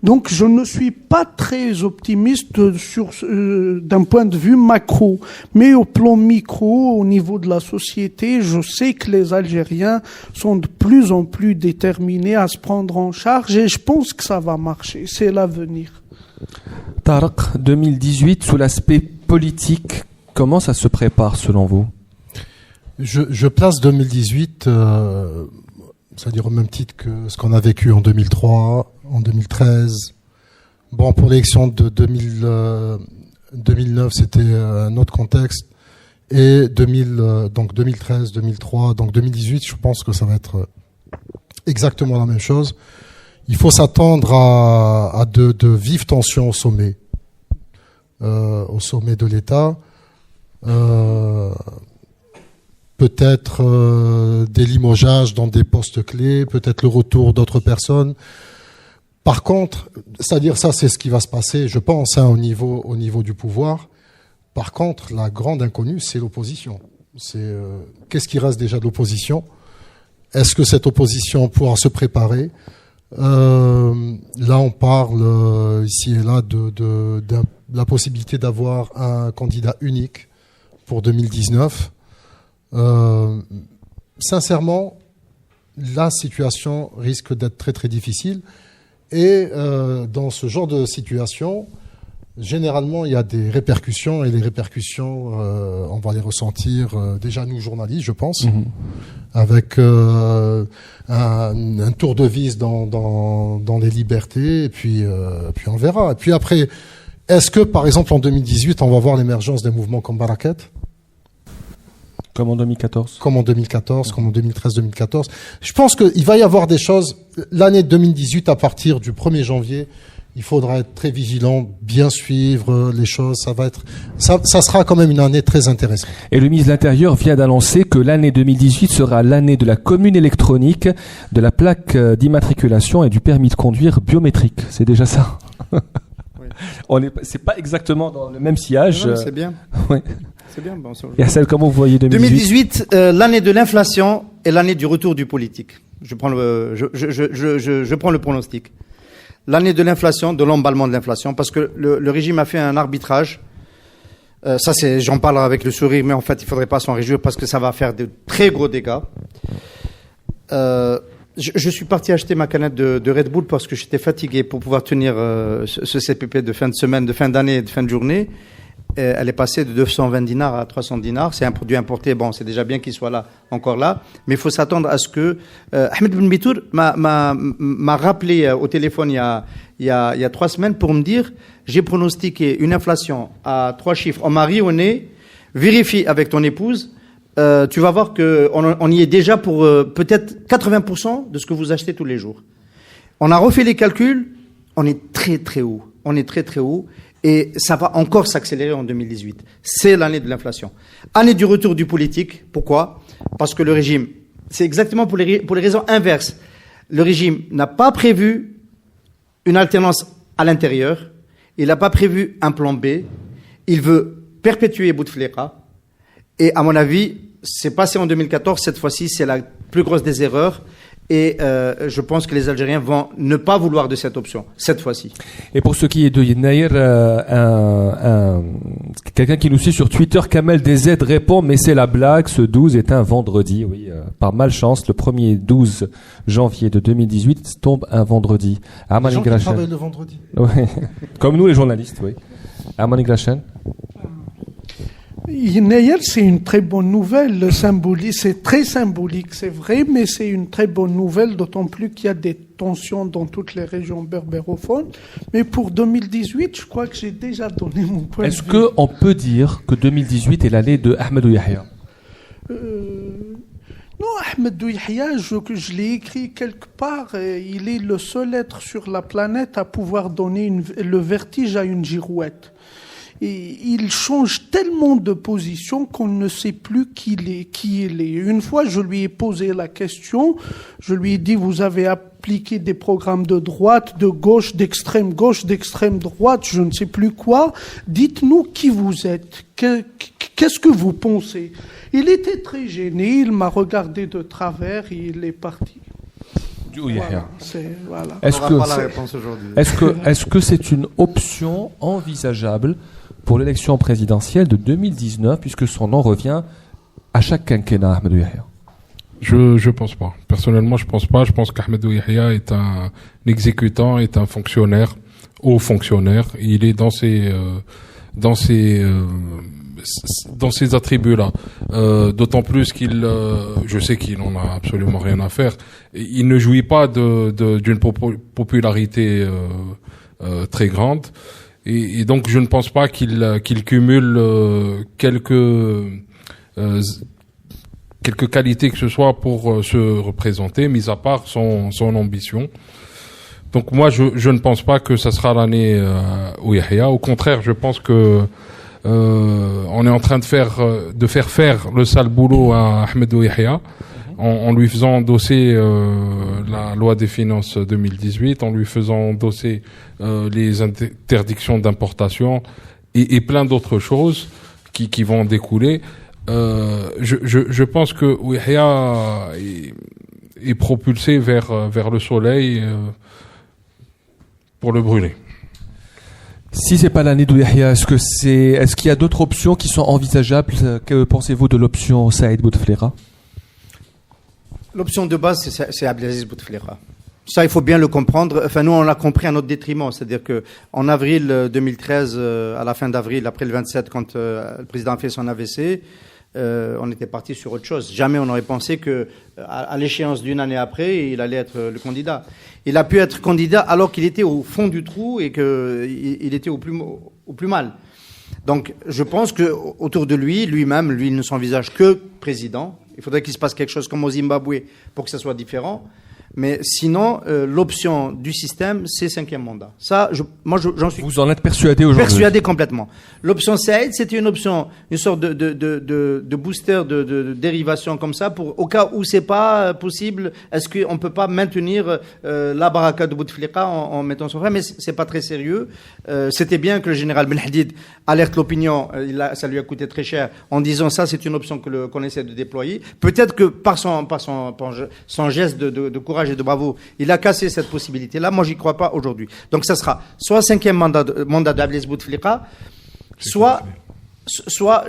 Donc je ne suis pas très optimiste d'un point de vue macro, mais au plan micro, au niveau de la société, je sais que les Algériens sont de plus en plus déterminés à se prendre en charge et je pense que ça va marcher, c'est l'avenir. Tarek, 2018, sous l'aspect politique, comment ça se prépare selon vous? Je place 2018... c'est-à-dire au même titre que ce qu'on a vécu en 2003, en 2013. Bon, pour l'élection de 2009, c'était un autre contexte. Et donc 2013, 2003, donc 2018, je pense que ça va être exactement la même chose. Il faut s'attendre à de vives tensions au sommet de l'État. Peut-être des limogeages dans des postes clés, peut-être le retour d'autres personnes. Par contre, c'est-à-dire ça, c'est ce qui va se passer, je pense, au niveau du pouvoir. Par contre, la grande inconnue, c'est l'opposition. Qu'est-ce qui reste déjà de l'opposition? Est-ce que cette opposition pourra se préparer? Là, on parle ici et là de la possibilité d'avoir un candidat unique pour 2019. Sincèrement, la situation risque d'être très très difficile et dans ce genre de situation, généralement, il y a des répercussions, et les répercussions, on va les ressentir déjà nous journalistes, je pense, avec un tour de vis dans les libertés, et puis on verra. Et puis après, est-ce que, par exemple, en 2018, on va voir l'émergence des mouvements comme Barakat ? Comme en 2014. Comme en 2014, comme en 2013-2014. Je pense qu'il va y avoir des choses. L'année 2018, à partir du 1er janvier, il faudra être très vigilant, bien suivre les choses. Ça sera quand même une année très intéressante. Et le ministre de l'Intérieur vient d'annoncer que l'année 2018 sera l'année de la commune électronique, de la plaque d'immatriculation et du permis de conduire biométrique. C'est déjà ça. Oui. C'est pas exactement dans le même sillage. Non, c'est bien. Oui. C'est bien. Bon, Yassel, comment vous voyez 2018 l'année de l'inflation et l'année du retour du politique. Je prends le pronostic. L'année de l'inflation, de l'emballement de l'inflation, parce que le régime a fait un arbitrage. J'en parle avec le sourire, mais en fait, il faudrait pas s'en réjouir parce que ça va faire de très gros dégâts. Je suis parti acheter ma canette de Red Bull parce que j'étais fatigué pour pouvoir tenir ce CPP de fin de semaine, de fin d'année, de fin de journée. Elle est passée de 220 dinars à 300 dinars. C'est un produit importé. Bon, c'est déjà bien qu'il soit là, encore là. Mais il faut s'attendre à ce que... Ahmed Ben Bitour m'a rappelé au téléphone il y a 3 semaines pour me dire j'ai pronostiqué une inflation à 3 chiffres. On m'a ri au nez. Vérifie avec ton épouse. Tu vas voir qu'on y est déjà pour peut-être 80% de ce que vous achetez tous les jours. On a refait les calculs. On est très, très haut. On est très, très haut. Et ça va encore s'accélérer en 2018. C'est l'année de l'inflation. Année du retour du politique. Pourquoi ? Parce que le régime, c'est exactement pour les raisons inverses. Le régime n'a pas prévu une alternance à l'intérieur. Il n'a pas prévu un plan B. Il veut perpétuer Bouteflika. Et à mon avis, c'est passé en 2014. Cette fois-ci, c'est la plus grosse des erreurs. Et je pense que les Algériens vont ne pas vouloir de cette option, cette fois-ci. Et pour ce qui est de Naïr, quelqu'un qui nous suit sur Twitter, Kamel DZ répond, mais c'est la blague, ce 12 est un vendredi. Oui, par malchance, le premier 12 janvier de 2018 tombe un vendredi. Les gens qui travaillent le vendredi. Oui. Comme nous les journalistes, oui. Armand Igrachen. Naïr, c'est une très bonne nouvelle. C'est très symbolique, c'est vrai, mais c'est une très bonne nouvelle, d'autant plus qu'il y a des tensions dans toutes les régions berbérophones. Mais pour 2018, je crois que j'ai déjà donné mon point de vue. Est-ce qu'on peut dire que 2018 est l'année de Ahmed Yahya ? Non, Ahmed Yahya, je l'ai écrit quelque part, il est le seul être sur la planète à pouvoir donner le vertige à une girouette. Et il change tellement de position qu'on ne sait plus qui il est. Une fois, je lui ai posé la question, je lui ai dit, vous avez appliqué des programmes de droite, de gauche, d'extrême droite, je ne sais plus quoi. Dites-nous qui vous êtes. Qu'est-ce que vous pensez? Il était très gêné, il m'a regardé de travers et il est parti. Voilà, voilà. Est-ce que c'est une option envisageable pour l'élection présidentielle de 2019, puisque son nom revient à chaque quinquennat, Ahmed Yahya? Je pense pas. Personnellement, je pense pas. Je pense qu'Ahmed Yahya est un exécutant, est un fonctionnaire, haut fonctionnaire. Il est dans ses attributs-là. D'autant plus qu'il, je sais qu'il n'en a absolument rien à faire. Il ne jouit pas d'une popularité très grande. Et donc, je ne pense pas qu'il cumule quelques qualités que ce soit pour se représenter, mis à part son ambition. Donc moi, je ne pense pas que ça sera l'année Yahya. Au contraire, je pense que on est en train de faire le sale boulot à Ahmed Yahya en lui faisant endosser la loi des finances 2018, en lui faisant endosser les interdictions d'importation et plein d'autres choses qui vont découler. Je pense que Yahya est propulsé vers le soleil pour le brûler. Si c'est pas l'année d'Yahya, est-ce qu'il y a d'autres options qui sont envisageables? Que pensez-vous de l'option Saïd Bouteflika? L'option de base, c'est Abdelaziz Bouteflika. Ça, il faut bien le comprendre. Enfin, nous, on l'a compris à notre détriment. C'est-à-dire que en avril 2013, à la fin d'avril, après le 27, quand le président a fait son AVC, on était parti sur autre chose. Jamais on n'aurait pensé que, à l'échéance d'une année après, il allait être le candidat. Il a pu être candidat alors qu'il était au fond du trou et qu'il était au plus mal. Donc, je pense que autour de lui-même, il ne s'envisage que président. Il faudrait qu'il se passe quelque chose comme au Zimbabwe pour que ça soit différent. Mais sinon, l'option du système, c'est 5e mandat. Ça, j'en suis. Vous en êtes persuadé aujourd'hui? Persuadé complètement. L'option Saïd, c'était une option, une sorte de booster, de dérivation comme ça, pour au cas où c'est pas possible. Est-ce qu'on peut pas maintenir la baraka de Bouteflika en mettant son frère? Mais c'est pas très sérieux. C'était bien que le général Ben Hadid alerte l'opinion. Ça lui a coûté très cher en disant ça, c'est une option qu'on essaie de déployer. Peut-être que par son geste de courage et de bravo, il a cassé cette possibilité-là. Moi, j'y crois pas aujourd'hui. Donc, ça sera soit 5e mandat d'Abdelaziz Bouteflika, soit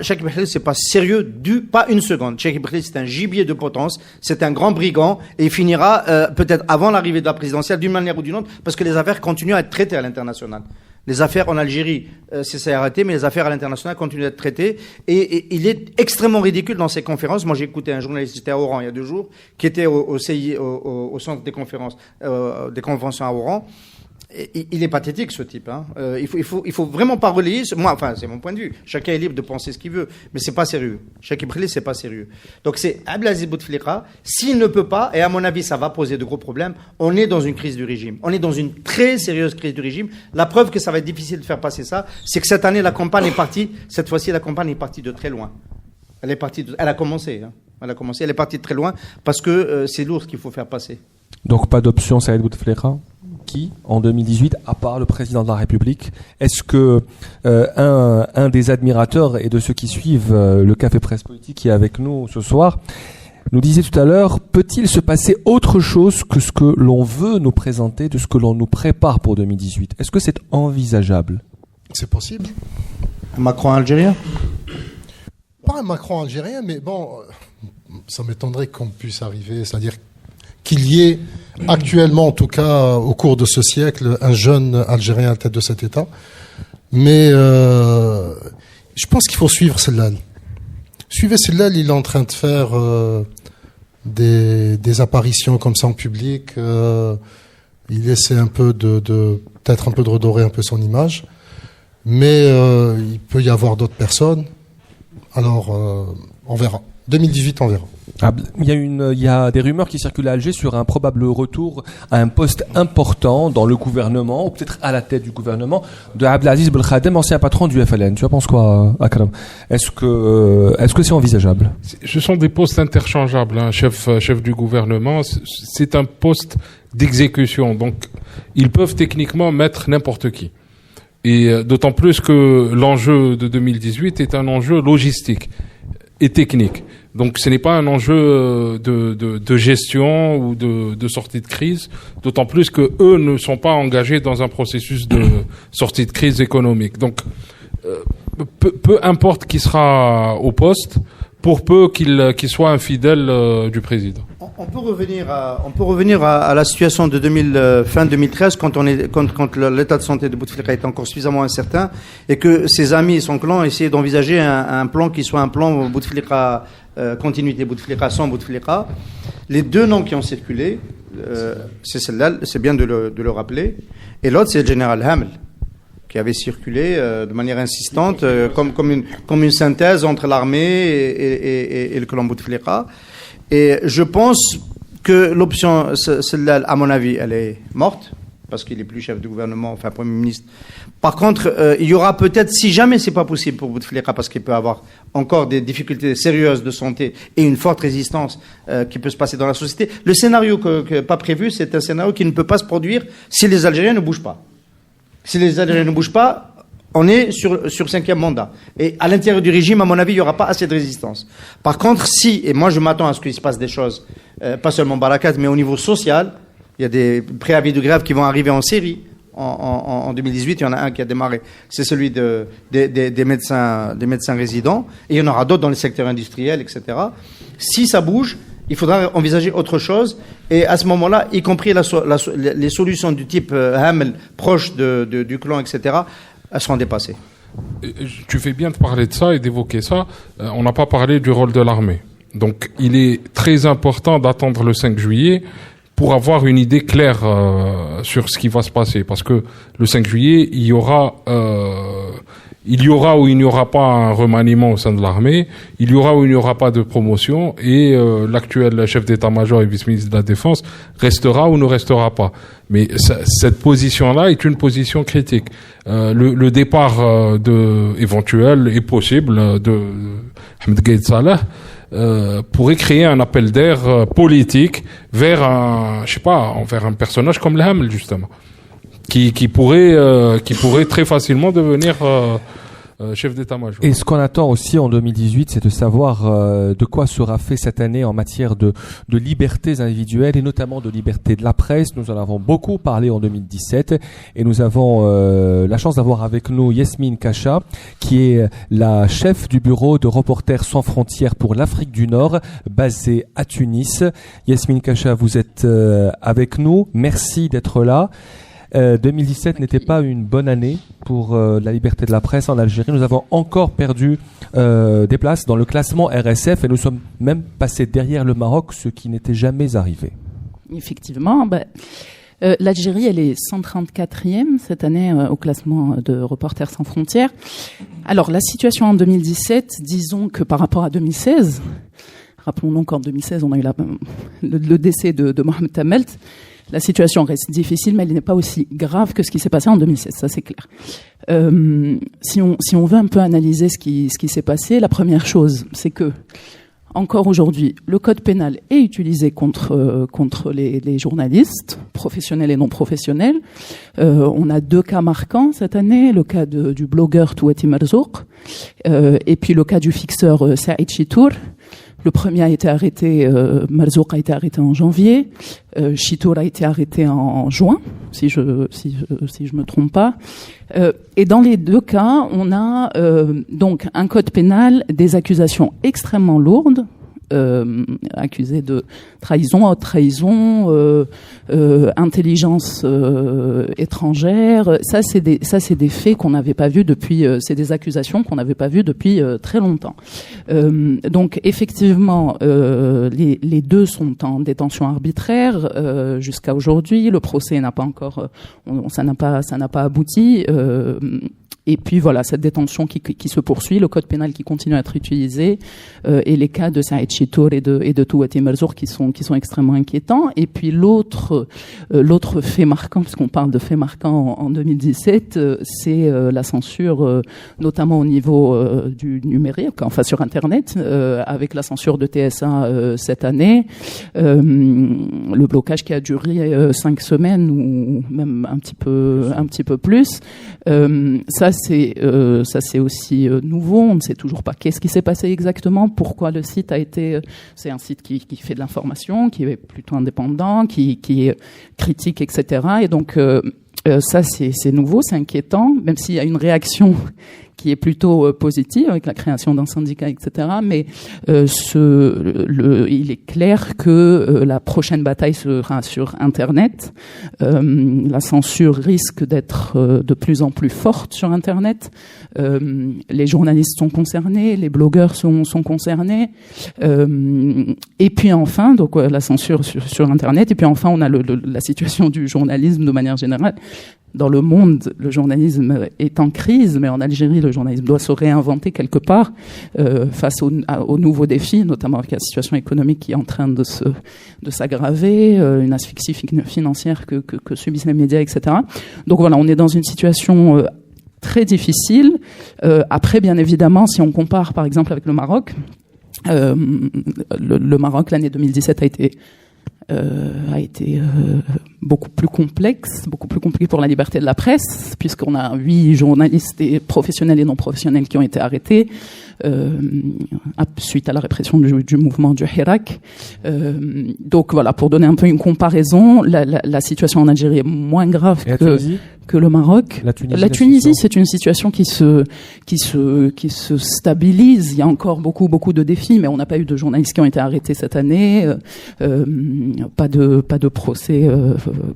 Cheikh Behlel, c'est pas sérieux pas une seconde. Cheikh Behlel, c'est un gibier de potence, c'est un grand brigand, et il finira peut-être avant l'arrivée de la présidentielle d'une manière ou d'une autre, parce que les affaires continuent à être traitées à l'international. Les affaires en Algérie, ça s'est arrêté, mais les affaires à l'international continuent d'être traitées. Et il est extrêmement ridicule dans ses conférences. Moi, j'ai écouté un journaliste, c'était à Oran il y a 2 jours, qui était au centre des conférences, des conventions à Oran. Il est pathétique, ce type. Hein. Il faut vraiment pas relayer. Moi, enfin, c'est mon point de vue. Chacun est libre de penser ce qu'il veut, mais c'est pas sérieux. Cheikh Behlel, c'est pas sérieux. Donc c'est Abdelaziz Bouteflika. S'il ne peut pas, et à mon avis, ça va poser de gros problèmes. On est dans une crise du régime. On est dans une très sérieuse crise du régime. La preuve que ça va être difficile de faire passer ça, c'est que cette année, la campagne est partie. Cette fois-ci, la campagne est partie de très loin. Elle a commencé. Hein. Elle est partie de très loin parce que c'est lourd ce qu'il faut faire passer. Donc pas d'option Saïd Bouteflika qui, en 2018, à part le président de la République, est-ce que un des admirateurs et de ceux qui suivent le Café Presse Politique qui est avec nous ce soir nous disait tout à l'heure, peut-il se passer autre chose que ce que l'on veut nous présenter, de ce que l'on nous prépare pour 2018? Est-ce que c'est envisageable? C'est possible. Un Macron algérien? Pas un Macron algérien, mais bon, ça m'étonnerait qu'on puisse arriver, c'est-à-dire qu'il y ait actuellement, en tout cas au cours de ce siècle, un jeune Algérien à la tête de cet État. Mais je pense qu'il faut suivre Sellal. Suivez Sellal, il est en train de faire des apparitions comme ça en public. Il essaie un peu peut-être un peu de redorer un peu son image. Mais il peut y avoir d'autres personnes. Alors, on verra. 2018, on verra. Il y a des rumeurs qui circulent à Alger sur un probable retour à un poste important dans le gouvernement, ou peut-être à la tête du gouvernement, de Abdelaziz Belkhadem, ancien patron du FLN. Tu en penses quoi, Akram? Est-ce que c'est envisageable? Ce sont des postes interchangeables, hein. Chef du gouvernement, c'est un poste d'exécution. Donc, ils peuvent techniquement mettre n'importe qui. Et d'autant plus que l'enjeu de 2018 est un enjeu logistique et technique. Donc ce n'est pas un enjeu de gestion ou de sortie de crise, d'autant plus que eux ne sont pas engagés dans un processus de sortie de crise économique. Donc peu importe qui sera au poste, pour peu qu'il soit un fidèle du président. On peut revenir à la situation de fin 2013 quand l'état de santé de Bouteflika est encore suffisamment incertain et que ses amis et son clan essayaient d'envisager un plan qui soit un plan Bouteflika continuité Bouteflika sans Bouteflika. Les 2 noms qui ont circulé, c'est celle-là, c'est bien de le rappeler, et l'autre c'est le général Hamel, qui avait circulé de manière insistante, comme une synthèse entre l'armée et le clan Bouteflika. Et je pense que l'option, celle-là, à mon avis, elle est morte, parce qu'il n'est plus chef de gouvernement, enfin Premier ministre. Par contre, il y aura peut-être, si jamais c'est pas possible pour Bouteflika, parce qu'il peut avoir encore des difficultés sérieuses de santé et une forte résistance qui peut se passer dans la société, le scénario pas prévu, c'est un scénario qui ne peut pas se produire si les Algériens ne bougent pas. Si les Algériens ne bougent pas, on est sur 5e mandat. Et à l'intérieur du régime, à mon avis, il n'y aura pas assez de résistance. Par contre, et moi je m'attends à ce qu'il se passe des choses, pas seulement Barakat, mais au niveau social, il y a des préavis de grève qui vont arriver en série. En 2018, il y en a un qui a démarré. C'est celui des médecins résidents. Et il y en aura d'autres dans les secteurs industriels, etc. Si ça bouge, Il faudra envisager autre chose. Et à ce moment-là, y compris les solutions du type Hamel, proche du clan, etc., elles seront dépassées. Tu fais bien de parler de ça et d'évoquer ça. On n'a pas parlé du rôle de l'armée. Donc, il est très important d'attendre le 5 juillet pour avoir une idée claire sur ce qui va se passer. Parce que le 5 juillet, il y aura ou il n'y aura pas un remaniement au sein de l'armée, il y aura ou il n'y aura pas de promotion, et l'actuel chef d'état-major et vice-ministre de la Défense restera ou ne restera pas. Mais cette position-là est une position critique. Le départ éventuel et possible de Ahmed Gaïd Salah pourrait créer un appel d'air politique vers un personnage comme le Hamel, justement, qui pourrait très facilement devenir chef d'état-major. Et ce qu'on attend aussi en 2018, c'est de savoir de quoi sera fait cette année en matière de libertés individuelles et notamment de liberté de la presse. Nous en avons beaucoup parlé en 2017 et nous avons la chance d'avoir avec nous Yasmine Kasha, qui est la chef du bureau de Reporters sans frontières pour l'Afrique du Nord, basée à Tunis. Yasmine Kasha, vous êtes avec nous. Merci d'être là. 2017 n'était pas une bonne année pour la liberté de la presse en Algérie. Nous avons encore perdu des places dans le classement RSF et nous sommes même passés derrière le Maroc, ce qui n'était jamais arrivé. Effectivement, l'Algérie, elle est 134e cette année au classement de Reporters sans frontières. Alors, la situation en 2017, disons que par rapport à 2016, rappelons-nous qu'en 2016, on a eu le décès de Mohamed Tamelt. La situation reste difficile, mais elle n'est pas aussi grave que ce qui s'est passé en 2016, ça c'est clair. Si on veut un peu analyser ce qui s'est passé, la première chose, c'est que, encore aujourd'hui, le code pénal est utilisé contre les journalistes, professionnels et non professionnels. On a 2 cas marquants cette année, le cas du blogueur Touati Marzouk, et puis le cas du fixeur Saïd Chitour. Le premier a été arrêté, Marzouk a été arrêté en janvier, Chitour a été arrêté en juin, si je me trompe pas. Et dans les 2 cas, on a donc un code pénal, des accusations extrêmement lourdes, accusé de trahison, haute trahison, intelligence étrangère. Ça c'est des faits qu'on n'avait pas vus depuis. C'est des accusations qu'on n'avait pas vues depuis très longtemps. Donc effectivement, les 2 sont en détention arbitraire jusqu'à aujourd'hui. Le procès n'a pas encore, ça n'a pas abouti. Et puis voilà, cette détention qui se poursuit, le code pénal qui continue à être utilisé, et les cas de Saïd Chitour et de Touati Marzouk qui sont extrêmement inquiétants. Et puis l'autre fait marquant, puisqu'on parle de fait marquant en 2017, c'est la censure, notamment au niveau du numérique, enfin sur Internet, avec la censure de TSA cette année, le blocage qui a duré 5 semaines ou même un petit peu plus. Ça c'est aussi nouveau. On ne sait toujours pas qu'est-ce qui s'est passé exactement, pourquoi le site a été. C'est un site qui fait de l'information, qui est plutôt indépendant, qui est critique, etc. Et donc ça c'est nouveau, c'est inquiétant, même s'il y a une réaction qui est plutôt positive avec la création d'un syndicat, etc. Mais il est clair que la prochaine bataille sera sur Internet. La censure risque d'être de plus en plus forte sur Internet. Les journalistes sont concernés, les blogueurs sont concernés. Et puis enfin, donc la censure sur Internet. Et puis enfin, on a la situation du journalisme de manière générale. Dans le monde, le journalisme est en crise, mais en Algérie, le journalisme doit se réinventer quelque part face aux nouveaux défis, notamment avec la situation économique qui est en train de s'aggraver, une asphyxie financière que subissent les médias, etc. Donc voilà, on est dans une situation très difficile. Après, bien évidemment, si on compare par exemple avec le Maroc, le Maroc, l'année 2017 a été a été beaucoup plus compliqué pour la liberté de la presse, puisqu'on a 8 journalistes et professionnels et non professionnels qui ont été arrêtés suite à la répression du mouvement du Hirak. Donc voilà, pour donner un peu une comparaison, la situation en Algérie est moins grave que le Maroc. La Tunisie, c'est une situation qui se stabilise. Il y a encore beaucoup de défis, mais on n'a pas eu de journalistes qui ont été arrêtés cette année. Pas de procès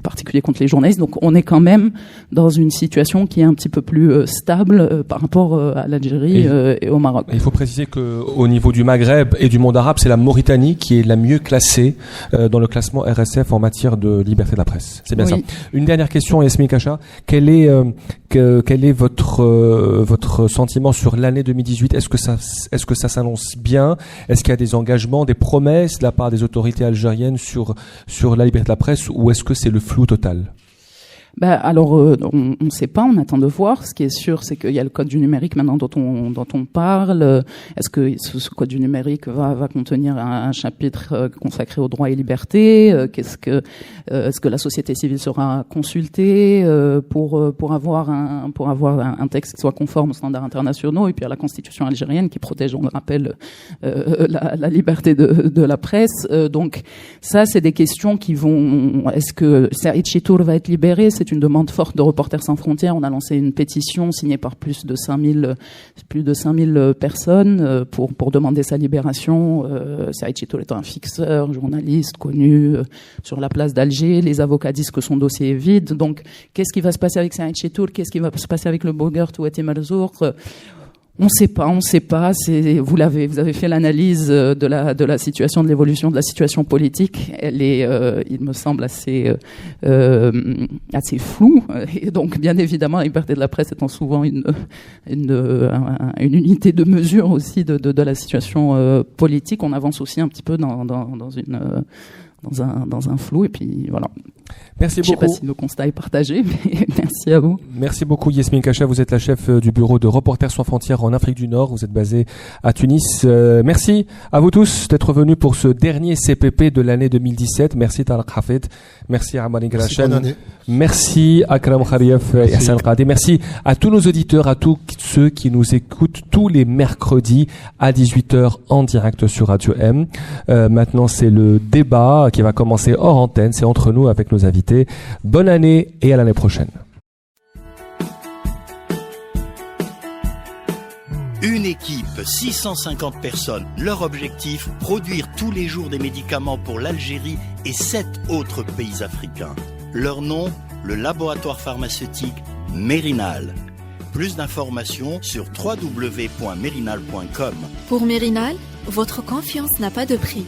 particulier contre les journalistes. Donc on est quand même dans une situation qui est un petit peu plus stable par rapport à l'Algérie et au Maroc. Il faut préciser qu'au niveau du Maghreb et du monde arabe, c'est la Mauritanie qui est la mieux classée dans le classement RSF en matière de liberté de la presse. C'est bien ça. Une dernière question, Yasmine Kacha. Quel est votre sentiment sur l'année 2018? Est-ce que ça s'annonce bien? Est-ce qu'il y a des engagements, des promesses de la part des autorités algériennes sur la liberté de la presse, ou est-ce que c'est le flou total? Alors, on ne sait pas, on attend de voir. Ce qui est sûr, c'est qu'il y a le code du numérique maintenant dont on parle. Est-ce que ce code du numérique va contenir un chapitre consacré aux droits et libertés? Est-ce que la société civile sera consultée pour avoir un texte qui soit conforme aux standards internationaux et puis à la constitution algérienne qui protège, on le rappelle, la liberté de la presse. Donc ça, c'est des questions qui vont. Est-ce que Saïd Chitour va être libéré? C'est une demande forte de Reporters sans frontières. On a lancé une pétition signée par plus de 5000 personnes pour demander sa libération. Saïd Chitour est un fixeur, journaliste connu sur la place d'Alger. Les avocats disent que son dossier est vide. Donc, qu'est-ce qui va se passer avec Saïd Chitour? Qu'est-ce qui va se passer avec le blogueur Touati Marzouk? On sait pas. Vous avez fait l'analyse de la situation, de l'évolution de la situation politique. Elle est, il me semble, assez floue. Et donc, bien évidemment, la liberté de la presse étant souvent une unité de mesure aussi de la situation politique, on avance aussi un petit peu dans un flou. Et puis voilà. Merci beaucoup. Je ne sais pas si le constat est partagé, mais merci à vous. Merci beaucoup Yasmine Kacha, vous êtes la chef du bureau de Reporters sans frontières en Afrique du Nord, vous êtes basée à Tunis. Merci à vous tous d'être venus pour ce dernier CPP de l'année 2017. Merci Tarek Hafid, merci à Amani Grachen, merci Akram Khariev et Hassan Qadi, merci à tous nos auditeurs, à tous ceux qui nous écoutent tous les mercredis à 18h en direct sur Radio M. Maintenant c'est le débat qui va commencer hors antenne, c'est entre nous avec nos invités. Bonne année et à l'année prochaine. Une équipe, 650 personnes. Leur objectif, produire tous les jours des médicaments pour l'Algérie et 7 autres pays africains. Leur nom, le laboratoire pharmaceutique Mérinal. Plus d'informations sur www.mérinal.com. Pour Mérinal, votre confiance n'a pas de prix.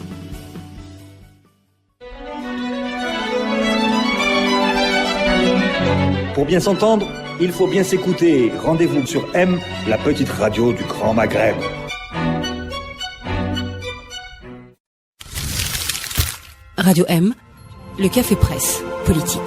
Pour bien s'entendre, il faut bien s'écouter. Rendez-vous sur M, la petite radio du Grand Maghreb. Radio M, le café presse politique.